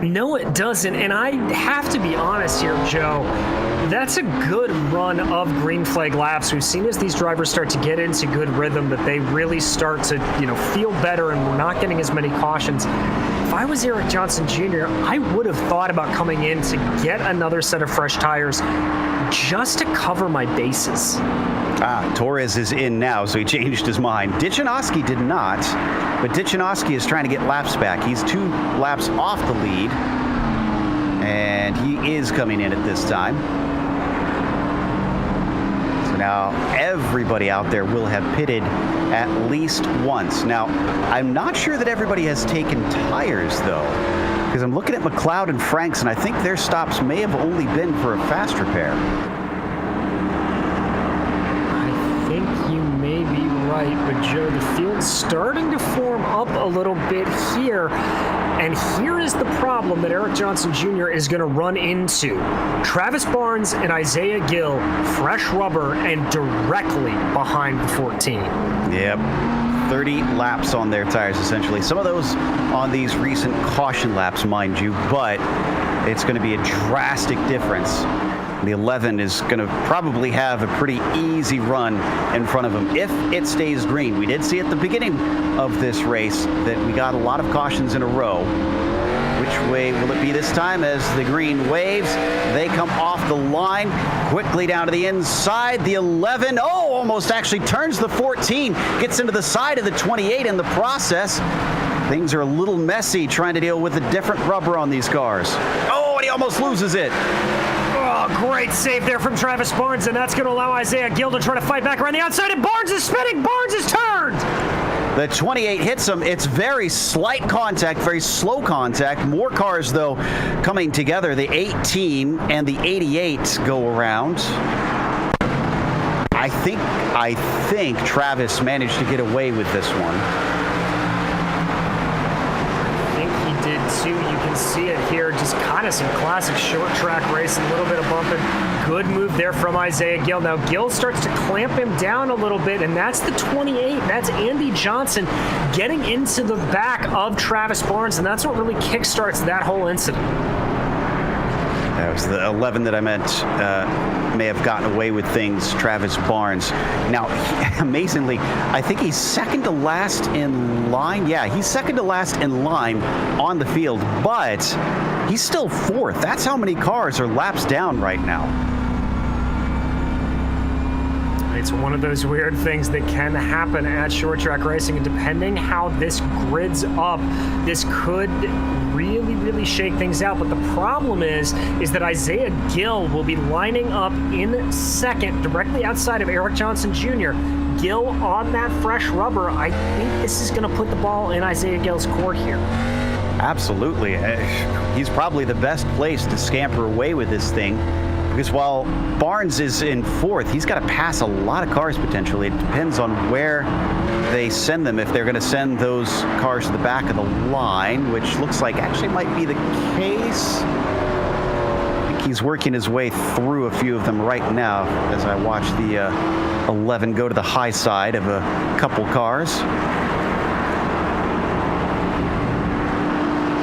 No, it doesn't. And I have to be honest here, Joe. That's a good run of green flag laps. We've seen as these drivers start to get into good rhythm that they really start to, feel better, and we're not getting as many cautions. If I was Eric Johnson Jr., I would have thought about coming in to get another set of fresh tires just to cover my bases. Torres is in now, so he changed his mind. Dichinowski did not, but Dichinowski is trying to get laps back. He's 2 laps off the lead, and he is coming in at this time. So now everybody out there will have pitted at least once. Now, I'm not sure that everybody has taken tires, though, because I'm looking at McLeod and Franks, and I think their stops may have only been for a fast repair. Right, but Joe, the field's starting to form up a little bit here, and here is the problem that Eric Johnson Jr. is going to run into. Travis Barnes and Isaiah Gill, fresh rubber, and directly behind the 14. Yep, 30 laps on their tires, essentially. Some of those on these recent caution laps, mind you, but it's going to be a drastic difference. The 11 is going to probably have a pretty easy run in front of him if it stays green. We did see at the beginning of this race that we got a lot of cautions in a row. Which way will it be this time as the green waves? They come off the line, quickly down to the inside. The 11, almost actually turns the 14, gets into the side of the 28 in the process. Things are a little messy trying to deal with the different rubber on these cars. Oh, and he almost loses it. Oh, great save there from Travis Barnes, and that's going to allow Isaiah Gill to try to fight back around the outside, and Barnes is spinning. Barnes is turned. The 28 hits him. It's very slight contact, very slow contact. More cars, though, coming together. The 18 and the 88 go around. I think Travis managed to get away with this one. I think he did too. You can see it here. Just kind of some classic short track racing, a little bit of bumping. Good move there from Isaiah Gill. Now Gill starts to clamp him down a little bit, and that's the 28. That's Andy Johnson getting into the back of Travis Barnes, and that's what really kickstarts that whole incident. That was the 11 that I meant may have gotten away with things, Travis Barnes. Now, amazingly, I think he's second to last in line. Yeah, he's second to last in line on the field, but he's still fourth. That's how many cars are laps down right now. It's one of those weird things that can happen at short track racing, and depending how this grids up, this could really shake things out. But the problem is that Isaiah Gill will be lining up in second, directly outside of Eric Johnson Jr. Gill on that fresh rubber. I think this is going to put the ball in Isaiah Gill's court here. Absolutely. He's probably the best place to scamper away with this thing, because while Barnes is in fourth, he's got to pass a lot of cars potentially. It depends on where they send them. If they're going to send those cars to the back of the line, which looks like actually might be the case. I think he's working his way through a few of them right now as I watch the 11 go to the high side of a couple cars.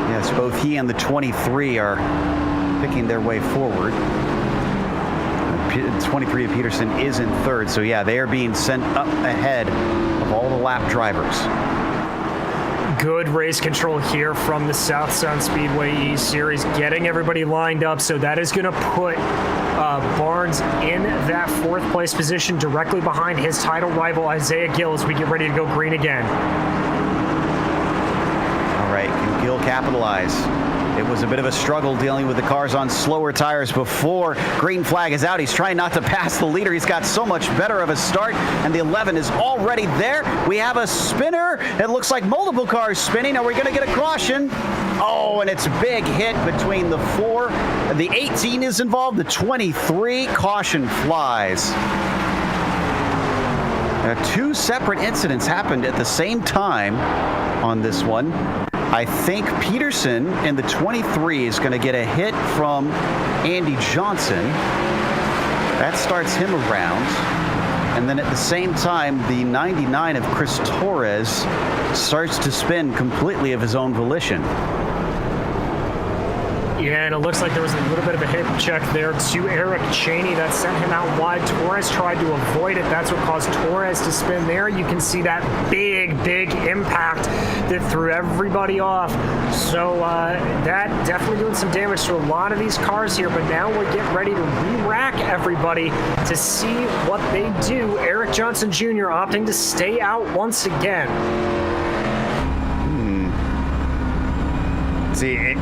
Yes, both he and the 23 are picking their way forward. 23 of Peterson is in third, so yeah, they are being sent up ahead of all the lap drivers. Good race control here from the South Sound Speedway E-Series, getting everybody lined up, so that is going to put Barnes in that fourth place position directly behind his title rival Isaiah Gill as we get ready to go green again. All right, can Gill capitalize? It was a bit of a struggle dealing with the cars on slower tires before. Green flag is out. He's trying not to pass the leader. He's got so much better of a start, and the 11 is already there. We have a spinner. It looks like multiple cars spinning. Are we going to get a caution? Oh, and it's a big hit between the 4. The 18 is involved. The 23. Caution flies. Two separate incidents happened at the same time on this one. I think Peterson in the 23 is going to get a hit from Andy Johnson. That starts him around. And then at the same time, the 99 of Chris Torres starts to spin completely of his own volition. Yeah, and it looks like there was a little bit of a hip check there to Eric Chaney that sent him out wide. Torres tried to avoid it. That's what caused Torres to spin there. You can see that big impact that threw everybody off. So that definitely doing some damage to a lot of these cars here, but now we're getting ready to re-rack everybody to see what they do. Eric Johnson Jr. opting to stay out once again. See,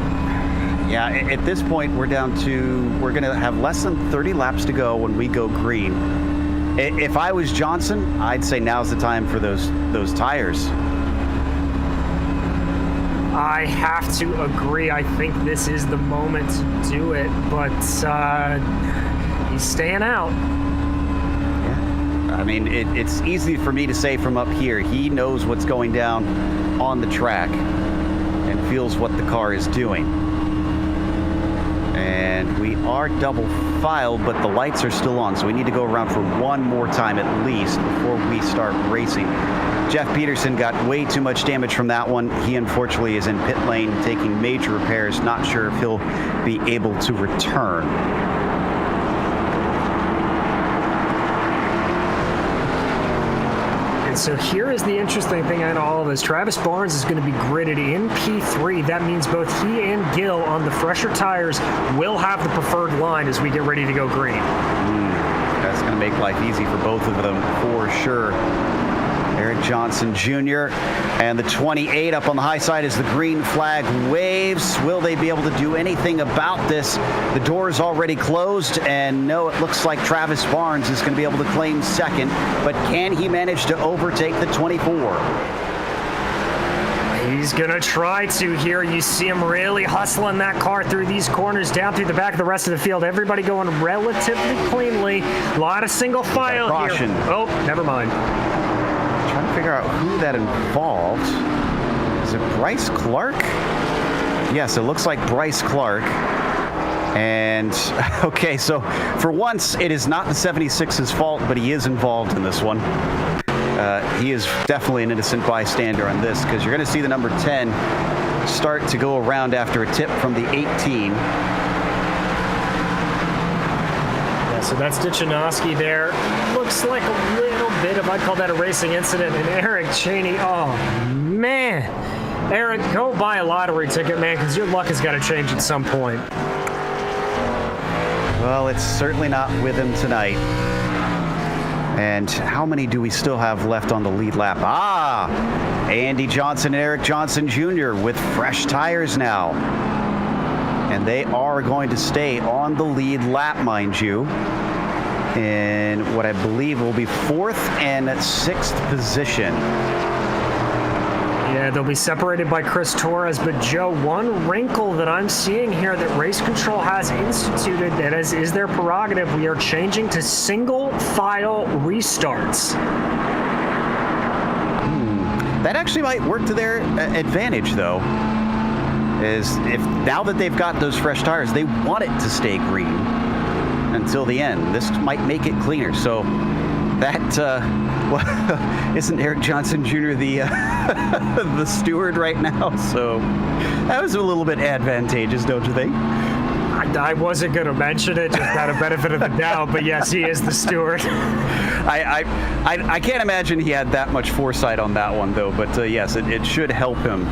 yeah, at this point, we're going to have less than 30 laps to go when we go green. If I was Johnson, I'd say now's the time for those tires. I have to agree. I think this is the moment to do it, but he's staying out. Yeah. I mean, it's easy for me to say from up here. He knows what's going down on the track and feels what the car is doing. And we are double filed, but the lights are still on, so we need to go around for one more time at least before we start racing. Jeff Peterson got way too much damage from that one. He unfortunately is in pit lane taking major repairs. Not sure if he'll be able to return. And so here is the interesting thing in all of this. Travis Barnes is going to be gridded in P3. That means both he and Gill on the fresher tires will have the preferred line as we get ready to go green. That's going to make life easy for both of them for sure. Eric Johnson Jr. And the 28 up on the high side as the green flag waves. Will they be able to do anything about this? The door is already closed, and no, it looks like Travis Barnes is going to be able to claim second, but can he manage to overtake the 24? He's going to try to here. You see him really hustling that car through these corners, down through the back of the rest of the field. Everybody going relatively cleanly. A lot of single file here. Oh, never mind. Trying to figure out who that involved. Is it Bryce Clark? Yes, it looks like Bryce Clark. And, okay, so for once, it is not the 76's fault, but he is involved in this one. He is definitely an innocent bystander on this, because you're going to see the number 10 start to go around after a tip from the 18. Yeah, so that's Dichinowski there. Looks like a little bit of, I'd call that a racing incident. And Eric Cheney, oh, man. Eric, go buy a lottery ticket, man, because your luck has got to change at some point. Well, it's certainly not with him tonight. And how many do we still have left on the lead lap? Andy Johnson and Eric Johnson Jr. with fresh tires now. And they are going to stay on the lead lap, mind you, in what I believe will be 4th and 6th position. Yeah, they'll be separated by Chris Torres, but Joe, one wrinkle that I'm seeing here that Race Control has instituted, that is their prerogative, we are changing to single file restarts. That actually might work to their advantage, though, is if now that they've got those fresh tires, they want it to stay green until the end. This might make it cleaner, so that, well, isn't Eric Johnson Jr. the the steward right now? So that was a little bit advantageous, don't you think? I wasn't going to mention it, just out of benefit of the doubt, but yes, he is the steward. I can't imagine he had that much foresight on that one, though. But yes, it should help him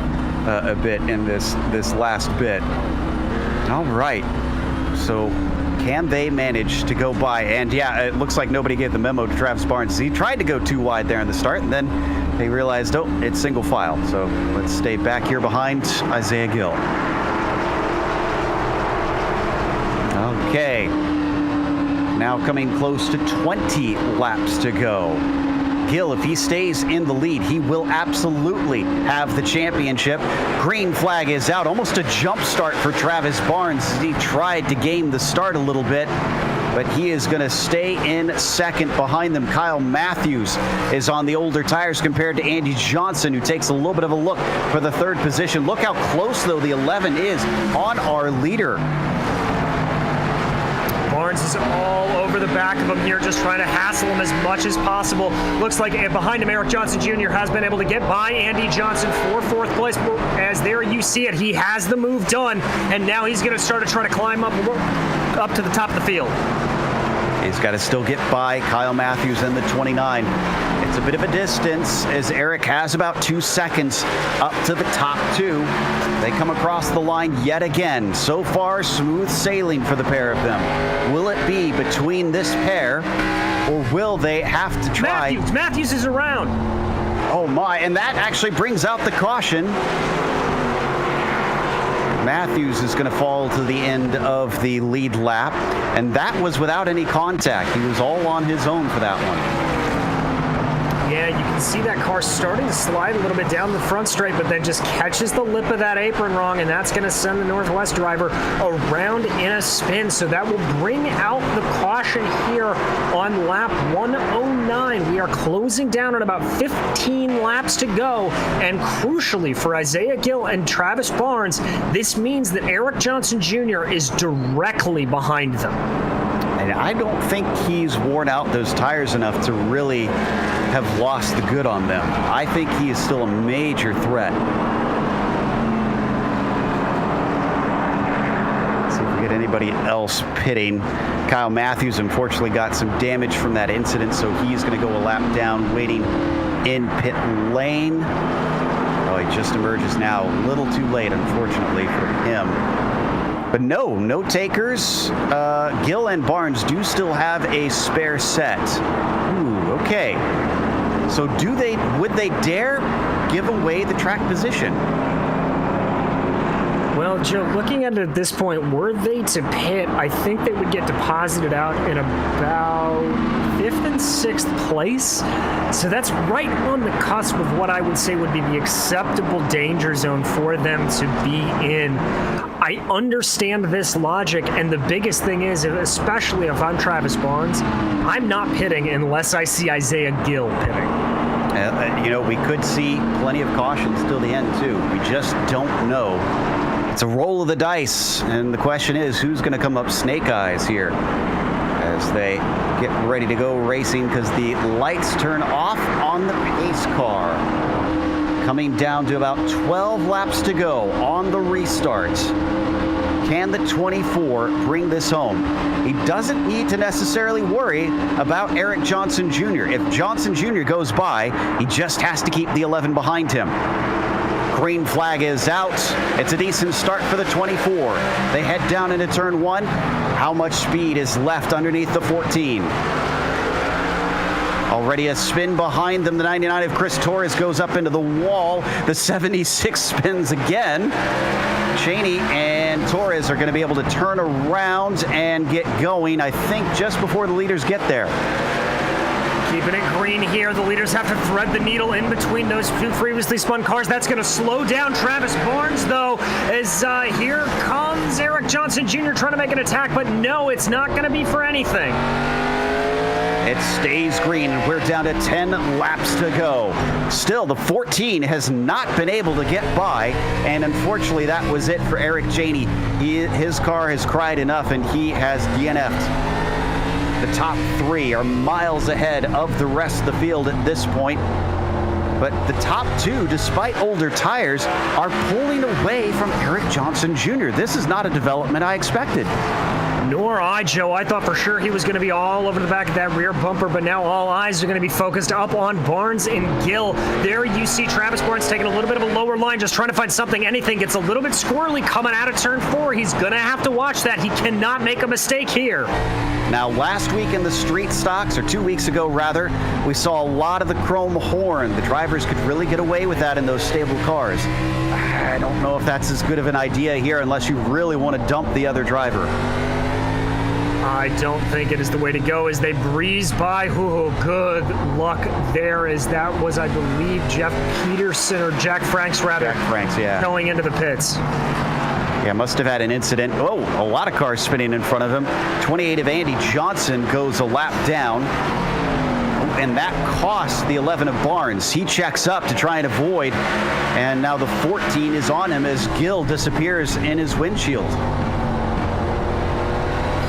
a bit in this last bit. All right, so can they manage to go by? And yeah, it looks like nobody gave the memo to Travis Barnes. He tried to go too wide there in the start, and then they realized, oh, it's single file. So let's stay back here behind Isaiah Gill. Okay. Now coming close to 20 laps to go. Gill, if he stays in the lead, he will absolutely have the championship. Green flag is out. Almost a jump start for Travis Barnes. He tried to game the start a little bit, but he is going to stay in second behind them. Kyle Matthews is on the older tires compared to Andy Johnson, who takes a little bit of a look for the 3rd position. Look how close, though, the 11 is on our leader. Barnes is all over the back of him here, just trying to hassle him as much as possible. Looks like behind him, Eric Johnson Jr. has been able to get by Andy Johnson for 4th place. As there you see it, he has the move done, and now he's going to start to try to climb up to the top of the field. He's got to still get by Kyle Matthews and the 29. It's a bit of a distance, as Eric has about 2 seconds up to the top 2. They come across the line yet again. So far, smooth sailing for the pair of them. Will it be between this pair, or will they have to try? Matthews is around. Oh my, and that actually brings out the caution. Matthews is going to fall to the end of the lead lap, and that was without any contact. He was all on his own for that one. Yeah, you can see that car starting to slide a little bit down the front straight, but then just catches the lip of that apron wrong, and that's going to send the Northwest driver around in a spin. So that will bring out the caution here on lap 109. We are closing down on about 15 laps to go, and crucially for Isaiah Gill and Travis Barnes, this means that Eric Johnson Jr. is directly behind them. And I don't think he's worn out those tires enough to really have lost the good on them. I think he is still a major threat. Let's see if we get anybody else pitting. Kyle Matthews unfortunately got some damage from that incident, so he's going to go a lap down, waiting in pit lane. Oh, he just emerges now. A little too late, unfortunately, for him. But no takers. Gill and Barnes do still have a spare set. Ooh, okay. So would they dare give away the track position? Well, Joe, looking at it at this point, were they to pit, I think they would get deposited out in about 5th and 6th place. So that's right on the cusp of what I would say would be the acceptable danger zone for them to be in. I understand this logic, and the biggest thing is, especially if I'm Travis Barnes, I'm not pitting unless I see Isaiah Gill pitting. We could see plenty of cautions till the end, too. We just don't know. It's a roll of the dice, and the question is, who's going to come up snake eyes here as they get ready to go racing, because the lights turn off on the pace car. Coming down to about 12 laps to go on the restart. Can the 24 bring this home? He doesn't need to necessarily worry about Eric Johnson Jr. If Johnson Jr. goes by, he just has to keep the 11 behind him. Green flag is out. It's a decent start for the 24. They head down into turn 1. How much speed is left underneath the 14? Already a spin behind them. The 99 of Chris Torres goes up into the wall. The 76 spins again. Cheney and Torres are going to be able to turn around and get going, I think, just before the leaders get there. Keeping it green here. The leaders have to thread the needle in between those two previously spun cars. That's going to slow down Travis Barnes, though, as here comes Eric Johnson Jr. trying to make an attack, but no, it's not going to be for anything. It stays green, and we're down to 10 laps to go. Still, the 14 has not been able to get by, and unfortunately, that was it for Eric Cheney. His car has cried enough, and he has DNF'd. The top 3 are miles ahead of the rest of the field at this point. But the top 2, despite older tires, are pulling away from Eric Johnson Jr. This is not a development I expected. Nor I, Joe. I thought for sure he was going to be all over the back of that rear bumper, but now all eyes are going to be focused up on Barnes and Gill. There you see Travis Barnes taking a little bit of a lower line, just trying to find something, anything. Gets a little bit squirrely coming out of turn 4. He's going to have to watch that. He cannot make a mistake here. Now, last week in the street stocks, or 2 weeks ago rather, we saw a lot of the chrome horn. The drivers could really get away with that in those stable cars. I don't know if that's as good of an idea here unless you really want to dump the other driver. I don't think it is the way to go as they breeze by. Ooh, good luck there, as that was, I believe, Jeff Peterson, or Jack Franks, rather. Jack Franks, yeah. Going into the pits. Yeah, must have had an incident. Oh, a lot of cars spinning in front of him. 28 of Andy Johnson goes a lap down. And that costs the 11 of Barnes. He checks up to try and avoid. And now the 14 is on him as Gill disappears in his windshield.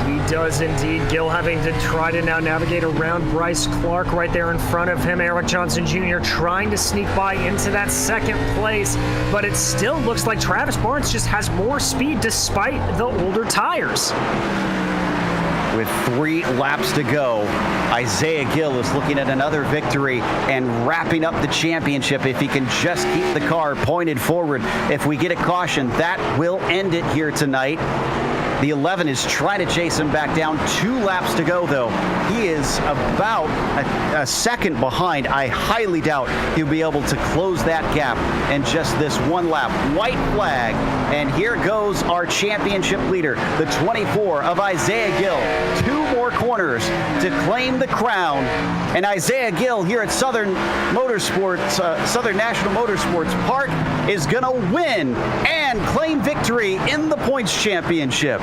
He does indeed. Gill having to try to now navigate around Bryce Clark right there in front of him. Eric Johnson Jr. trying to sneak by into that second place, but it still looks like Travis Barnes just has more speed despite the older tires. With 3 laps to go, Isaiah Gill is looking at another victory and wrapping up the championship if he can just keep the car pointed forward. If we get a caution, that will end it here tonight. The 11 is trying to chase him back down. 2 laps to go, though. He is about a second behind. I highly doubt he'll be able to close that gap in just this 1 lap. White flag, and here goes our championship leader, the 24 of Isaiah Gill. 2 more corners to claim the crown, and Isaiah Gill here at Southern National Motorsports Park is going to win and claim victory in the points championship.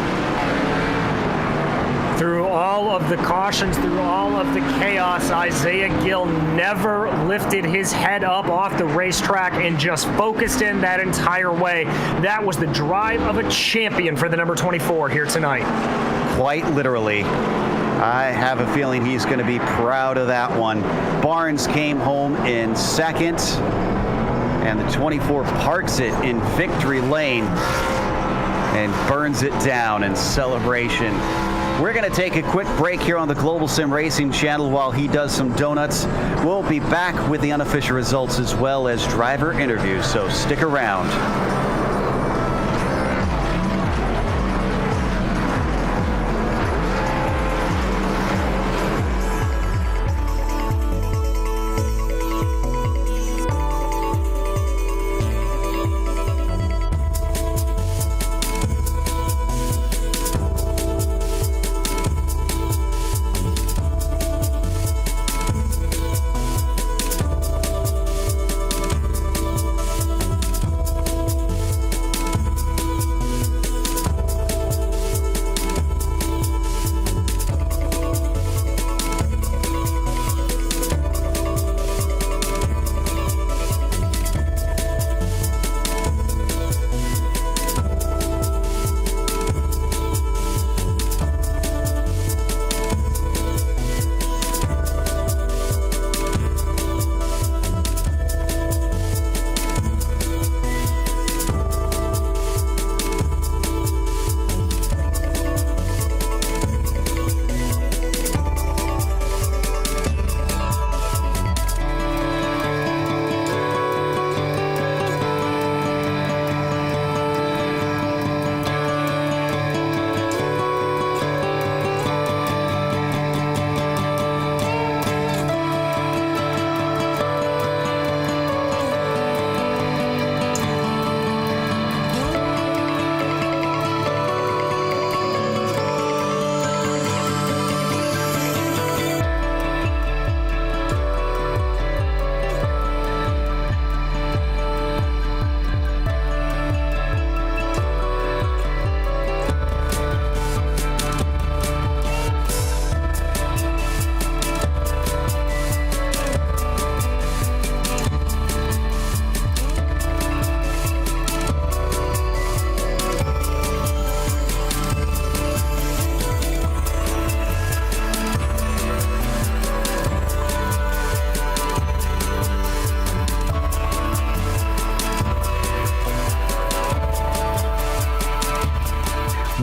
Through all of the cautions, through all of the chaos, Isaiah Gill never lifted his head up off the racetrack and just focused in that entire way. That was the drive of a champion for the number 24 here tonight. Quite literally. I have a feeling he's going to be proud of that one. Barnes came home in second, and the 24 parks it in victory lane and burns it down in celebration. We're going to take a quick break here on the Global SimRacing Channel while he does some donuts. We'll be back with the unofficial results as well as driver interviews, so stick around.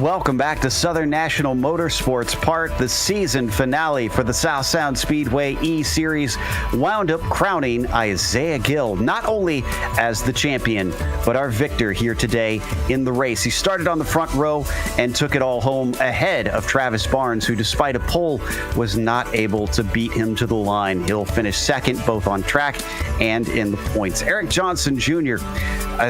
welcome back to Southern National Motorsports Park. The season finale for the South Sound Speedway E-Series wound up crowning Isaiah Gill, not only as the champion, but our victor here today in the race. He started on the front row and took it all home ahead of Travis Barnes, who despite a pole was not able to beat him to the line. He'll finish second both on track and in the points. Eric Johnson Jr.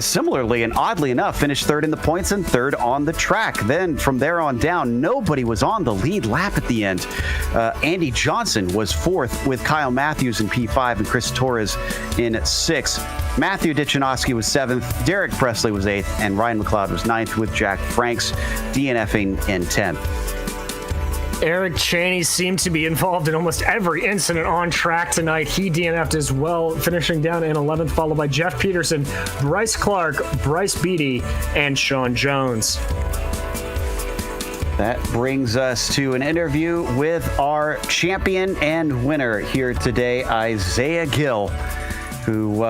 Similarly and oddly enough finished third in the points and third on the track. Then from there on down, nobody was on the lead lap at the end. Andy Johnson was fourth with Kyle Matthews in P5 and Chris Torres in sixth. Matthew Dichinowski was seventh, Derek Presley was eighth, and Ryan McLeod was ninth, with Jack Franks DNFing in 10th. Eric Chaney seemed to be involved in almost every incident on track tonight. He DNF'd as well, finishing down in 11th, followed by Jeff Peterson, Bryce Clark, Bryce Beatty, and Sean Jones. That brings us to an interview with our champion and winner here today, Isaiah Gill, who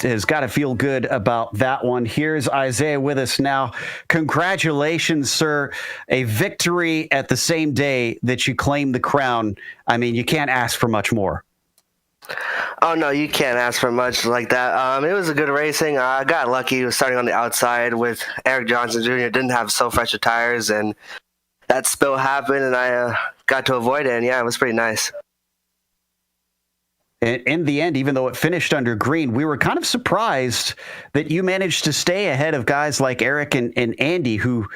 has got to feel good about that one. Here's Isaiah with us now. Congratulations, sir. A victory at the same day that you claimed the crown. I mean, you can't ask for much more. Oh, no, you can't ask for much like that. It was a good racing. I got lucky starting on the outside with Eric Johnson Jr. Didn't have so fresh of tires, and that spill happened, and I got to avoid it, and yeah, it was pretty nice. In the end, even though it finished under green, we were kind of surprised that you managed to stay ahead of guys like Eric and Andy, who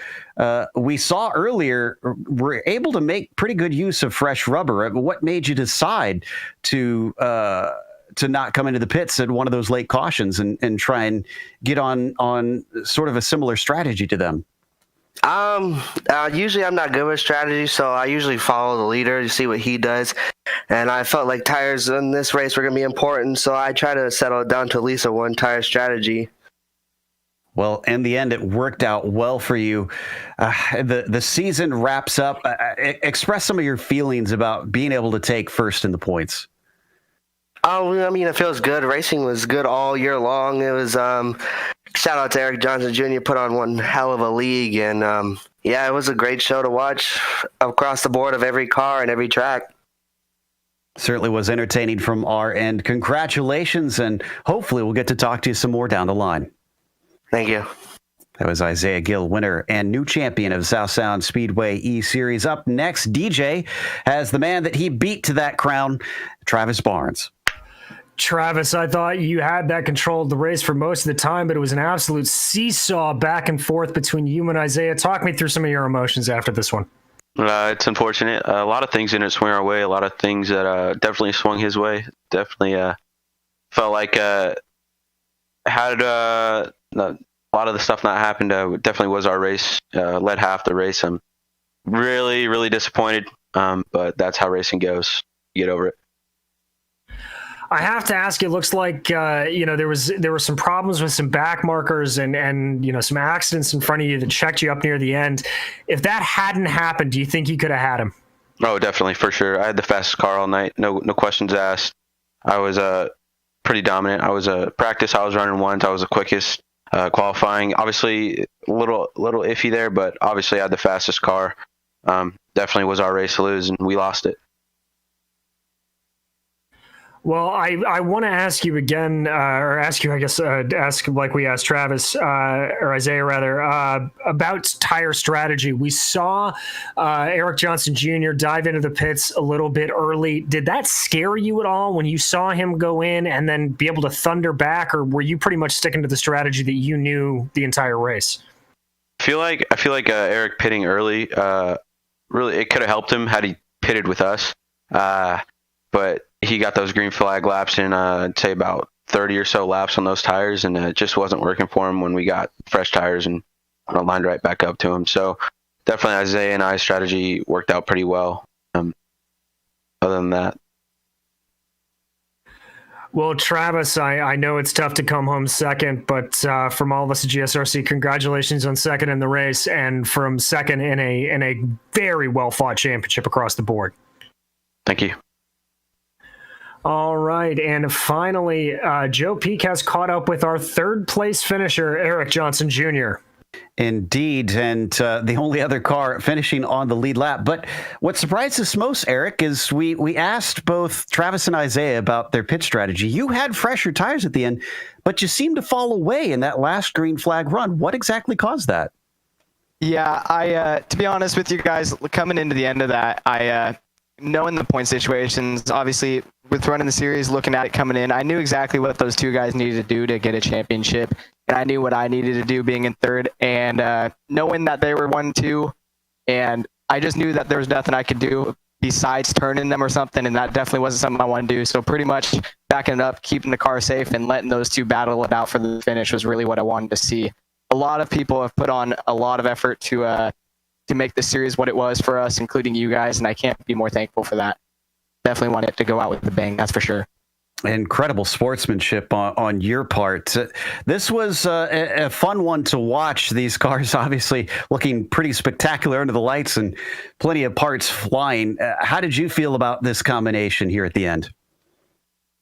we saw earlier were able to make pretty good use of fresh rubber. What made you decide to not come into the pits at one of those late cautions and try and get on sort of a similar strategy to them? Usually I'm not good with strategy, so I usually follow the leader to see what he does. And I felt like tires in this race were going to be important, so I try to settle it down to at least a one-tire strategy. Well, in the end, it worked out well for you. The season wraps up. Express some of your feelings about being able to take first in the points. Oh, I mean, it feels good. Racing was good all year long. It was shout out to Eric Johnson Jr. put on one hell of a league, and yeah, it was a great show to watch across the board of every car and every track. Certainly was entertaining from our end. Congratulations, and hopefully we'll get to talk to you some more down the line. Thank you. That was Isaiah Gill, winner and new champion of South Sound Speedway E-Series. Up next, DJ has the man that he beat to that crown, Travis Barnes. Travis, I thought you had that control of the race for most of the time, but it was an absolute seesaw back and forth between you and Isaiah. Talk me through some of your emotions after this one. It's unfortunate. A lot of things didn't swing our way. A lot of things that definitely swung his way. Definitely felt like had a lot of the stuff not happened, definitely was our race. Led half the race. I'm really, really disappointed, but that's how racing goes. You get over it. I have to ask, it looks like there were some problems with some back markers and some accidents in front of you that checked you up near the end. If that hadn't happened, do you think you could have had him? Oh, definitely, for sure. I had the fastest car all night. No questions asked. I was pretty dominant. I was practice. I was running ones. I was the quickest. Qualifying, obviously a little iffy there, but obviously I had the fastest car. Definitely was our race to lose, and we lost it. Well, I want to ask you again, or ask you, I guess, ask like we asked Travis, or Isaiah rather, about tire strategy. We saw Eric Johnson Jr. dive into the pits a little bit early. Did that scare you at all when you saw him go in and then be able to thunder back, or were you pretty much sticking to the strategy that you knew the entire race? I feel like Eric pitting early, really, it could have helped him had he pitted with us, but he got those green flag laps in, I'd say about 30 or so laps on those tires, and it just wasn't working for him when we got fresh tires and lined right back up to him. So definitely Isaiah and I's strategy worked out pretty well. Other than that. Well, Travis, I know it's tough to come home second, but from all of us at GSRC, congratulations on second in the race and from second in a very well-fought championship across the board. Thank you. All right, and finally, Joe Peak has caught up with our third-place finisher, Eric Johnson Jr. Indeed, and the only other car finishing on the lead lap. But what surprised us most, Eric, is we asked both Travis and Isaiah about their pit strategy. You had fresher tires at the end, but you seemed to fall away in that last green flag run. What exactly caused that? Yeah, I to be honest with you guys, coming into the end of that, I knowing the point situations, obviously with running the series, looking at it coming in, I knew exactly what those two guys needed to do to get a championship, and I knew what I needed to do being in third, and knowing that they were 1-2, and I just knew that there was nothing I could do besides turning them or something, and that definitely wasn't something I wanted to do. So pretty much backing it up, keeping the car safe, and letting those two battle it out for the finish was really what I wanted to see. A lot of people have put on a lot of effort to make the series what it was for us, including you guys, and I can't be more thankful for that. Definitely want it to go out with a bang, that's for sure. Incredible sportsmanship on your part. This was a fun one to watch. These cars obviously looking pretty spectacular under the lights and plenty of parts flying. How did you feel about this combination here at the end?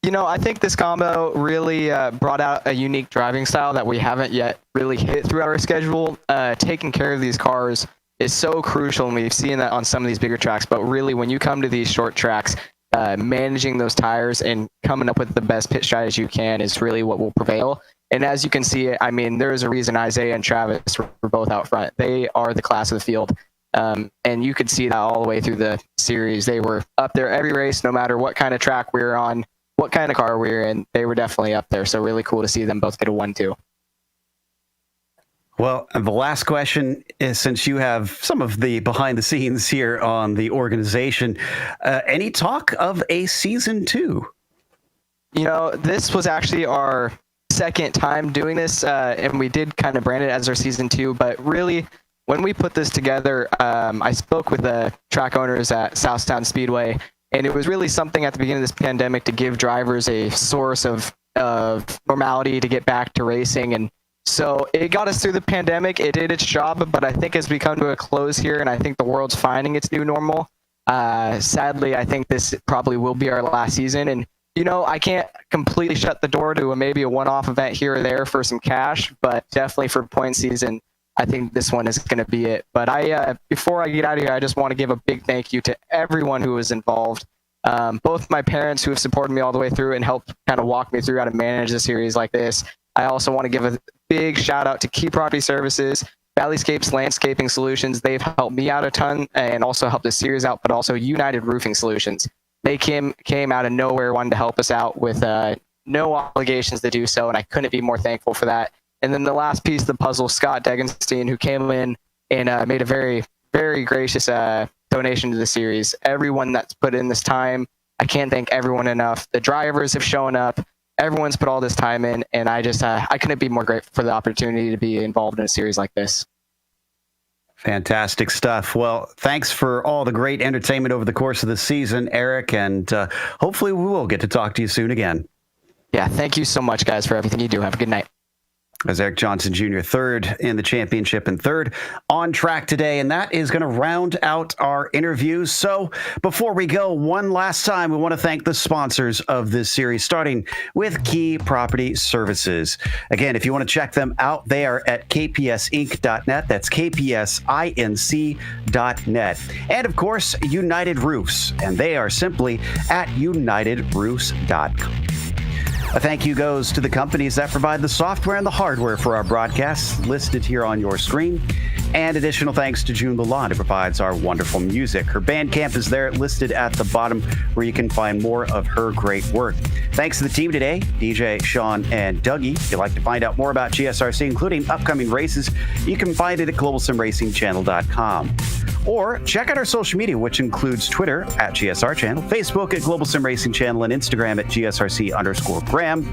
You know, I think this combo really brought out a unique driving style that we haven't yet really hit throughout our schedule. Taking care of these cars is so crucial, and we've seen that on some of these bigger tracks. But really, when you come to these short tracks, managing those tires and coming up with the best pit strategy you can is really what will prevail. And as you can see, I mean, there is a reason Isaiah and Travis were both out front. They are the class of the field. And you could see that all the way through the series. They were up there every race, no matter what kind of track we were on, what kind of car we were in. They were definitely up there. So really cool to see them both get a 1-2. Well, the last question is, since you have some of the behind the scenes here on the organization, any talk of a season 2? You know, this was actually our second time doing this, and we did kind of brand it as our season 2. But really, when we put this together, I spoke with the track owners at South Sound Speedway, and it was really something at the beginning of this pandemic to give drivers a source of normality to get back to racing. And so it got us through the pandemic. It did its job, but I think as we come to a close here, and I think the world's finding its new normal, sadly, I think this probably will be our last season. And, you know, I can't completely shut the door to maybe a one-off event here or there for some cash, but definitely for point season, I think this one is going to be it. But before I get out of here, I just want to give a big thank you to everyone who was involved. Both my parents, who have supported me all the way through and helped kind of walk me through how to manage a series like this. I also want to give a big shout out to Key Property Services, Valleyscapes Landscaping Solutions. They've helped me out a ton and also helped the series out, but also United Roofing Solutions. They came out of nowhere, wanted to help us out with no obligations to do so, and I couldn't be more thankful for that. And then the last piece of the puzzle, Scott Degenstein, who came in and made a very, very gracious donation to the series. Everyone that's put in this time, I can't thank everyone enough. The drivers have shown up. Everyone's put all this time in, and I couldn't be more grateful for the opportunity to be involved in a series like this. Fantastic stuff. Well, thanks for all the great entertainment over the course of the season, Eric, and hopefully we will get to talk to you soon again. Yeah, thank you so much, guys, for everything you do. Have a good night. As Eric Johnson Jr., third in the championship and third on track today. And that is going to round out our interviews. So before we go, one last time, we want to thank the sponsors of this series, starting with Key Property Services. Again, if you want to check them out, they are at kpsinc.net. That's kpsinc.net. And of course, United Roofs, and they are simply at unitedroofs.com. A thank you goes to the companies that provide the software and the hardware for our broadcasts listed here on your screen. And additional thanks to June Lalonde, who provides our wonderful music. Her Bandcamp is there listed at the bottom, where you can find more of her great work. Thanks to the team today, DJ, Sean, and Dougie. If you'd like to find out more about GSRC, including upcoming races, you can find it at globalsimracingchannel.com. Or check out our social media, which includes Twitter at GSR Channel, Facebook at Global SimRacing Channel, and Instagram at GSRC_Graham.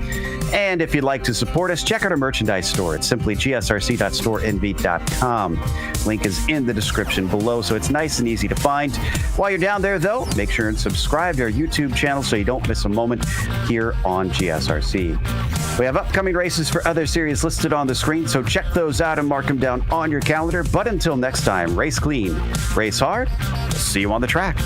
And if you'd like to support us, check out our merchandise store at simply gsrc.storenv.com. Link is in the description below, so it's nice and easy to find. While you're down there, though, make sure and subscribe to our YouTube channel so you don't miss a moment here on GSRC. We have upcoming races for other series listed on the screen, so check those out and mark them down on your calendar. But until next time, race clean, race hard. See you on the track.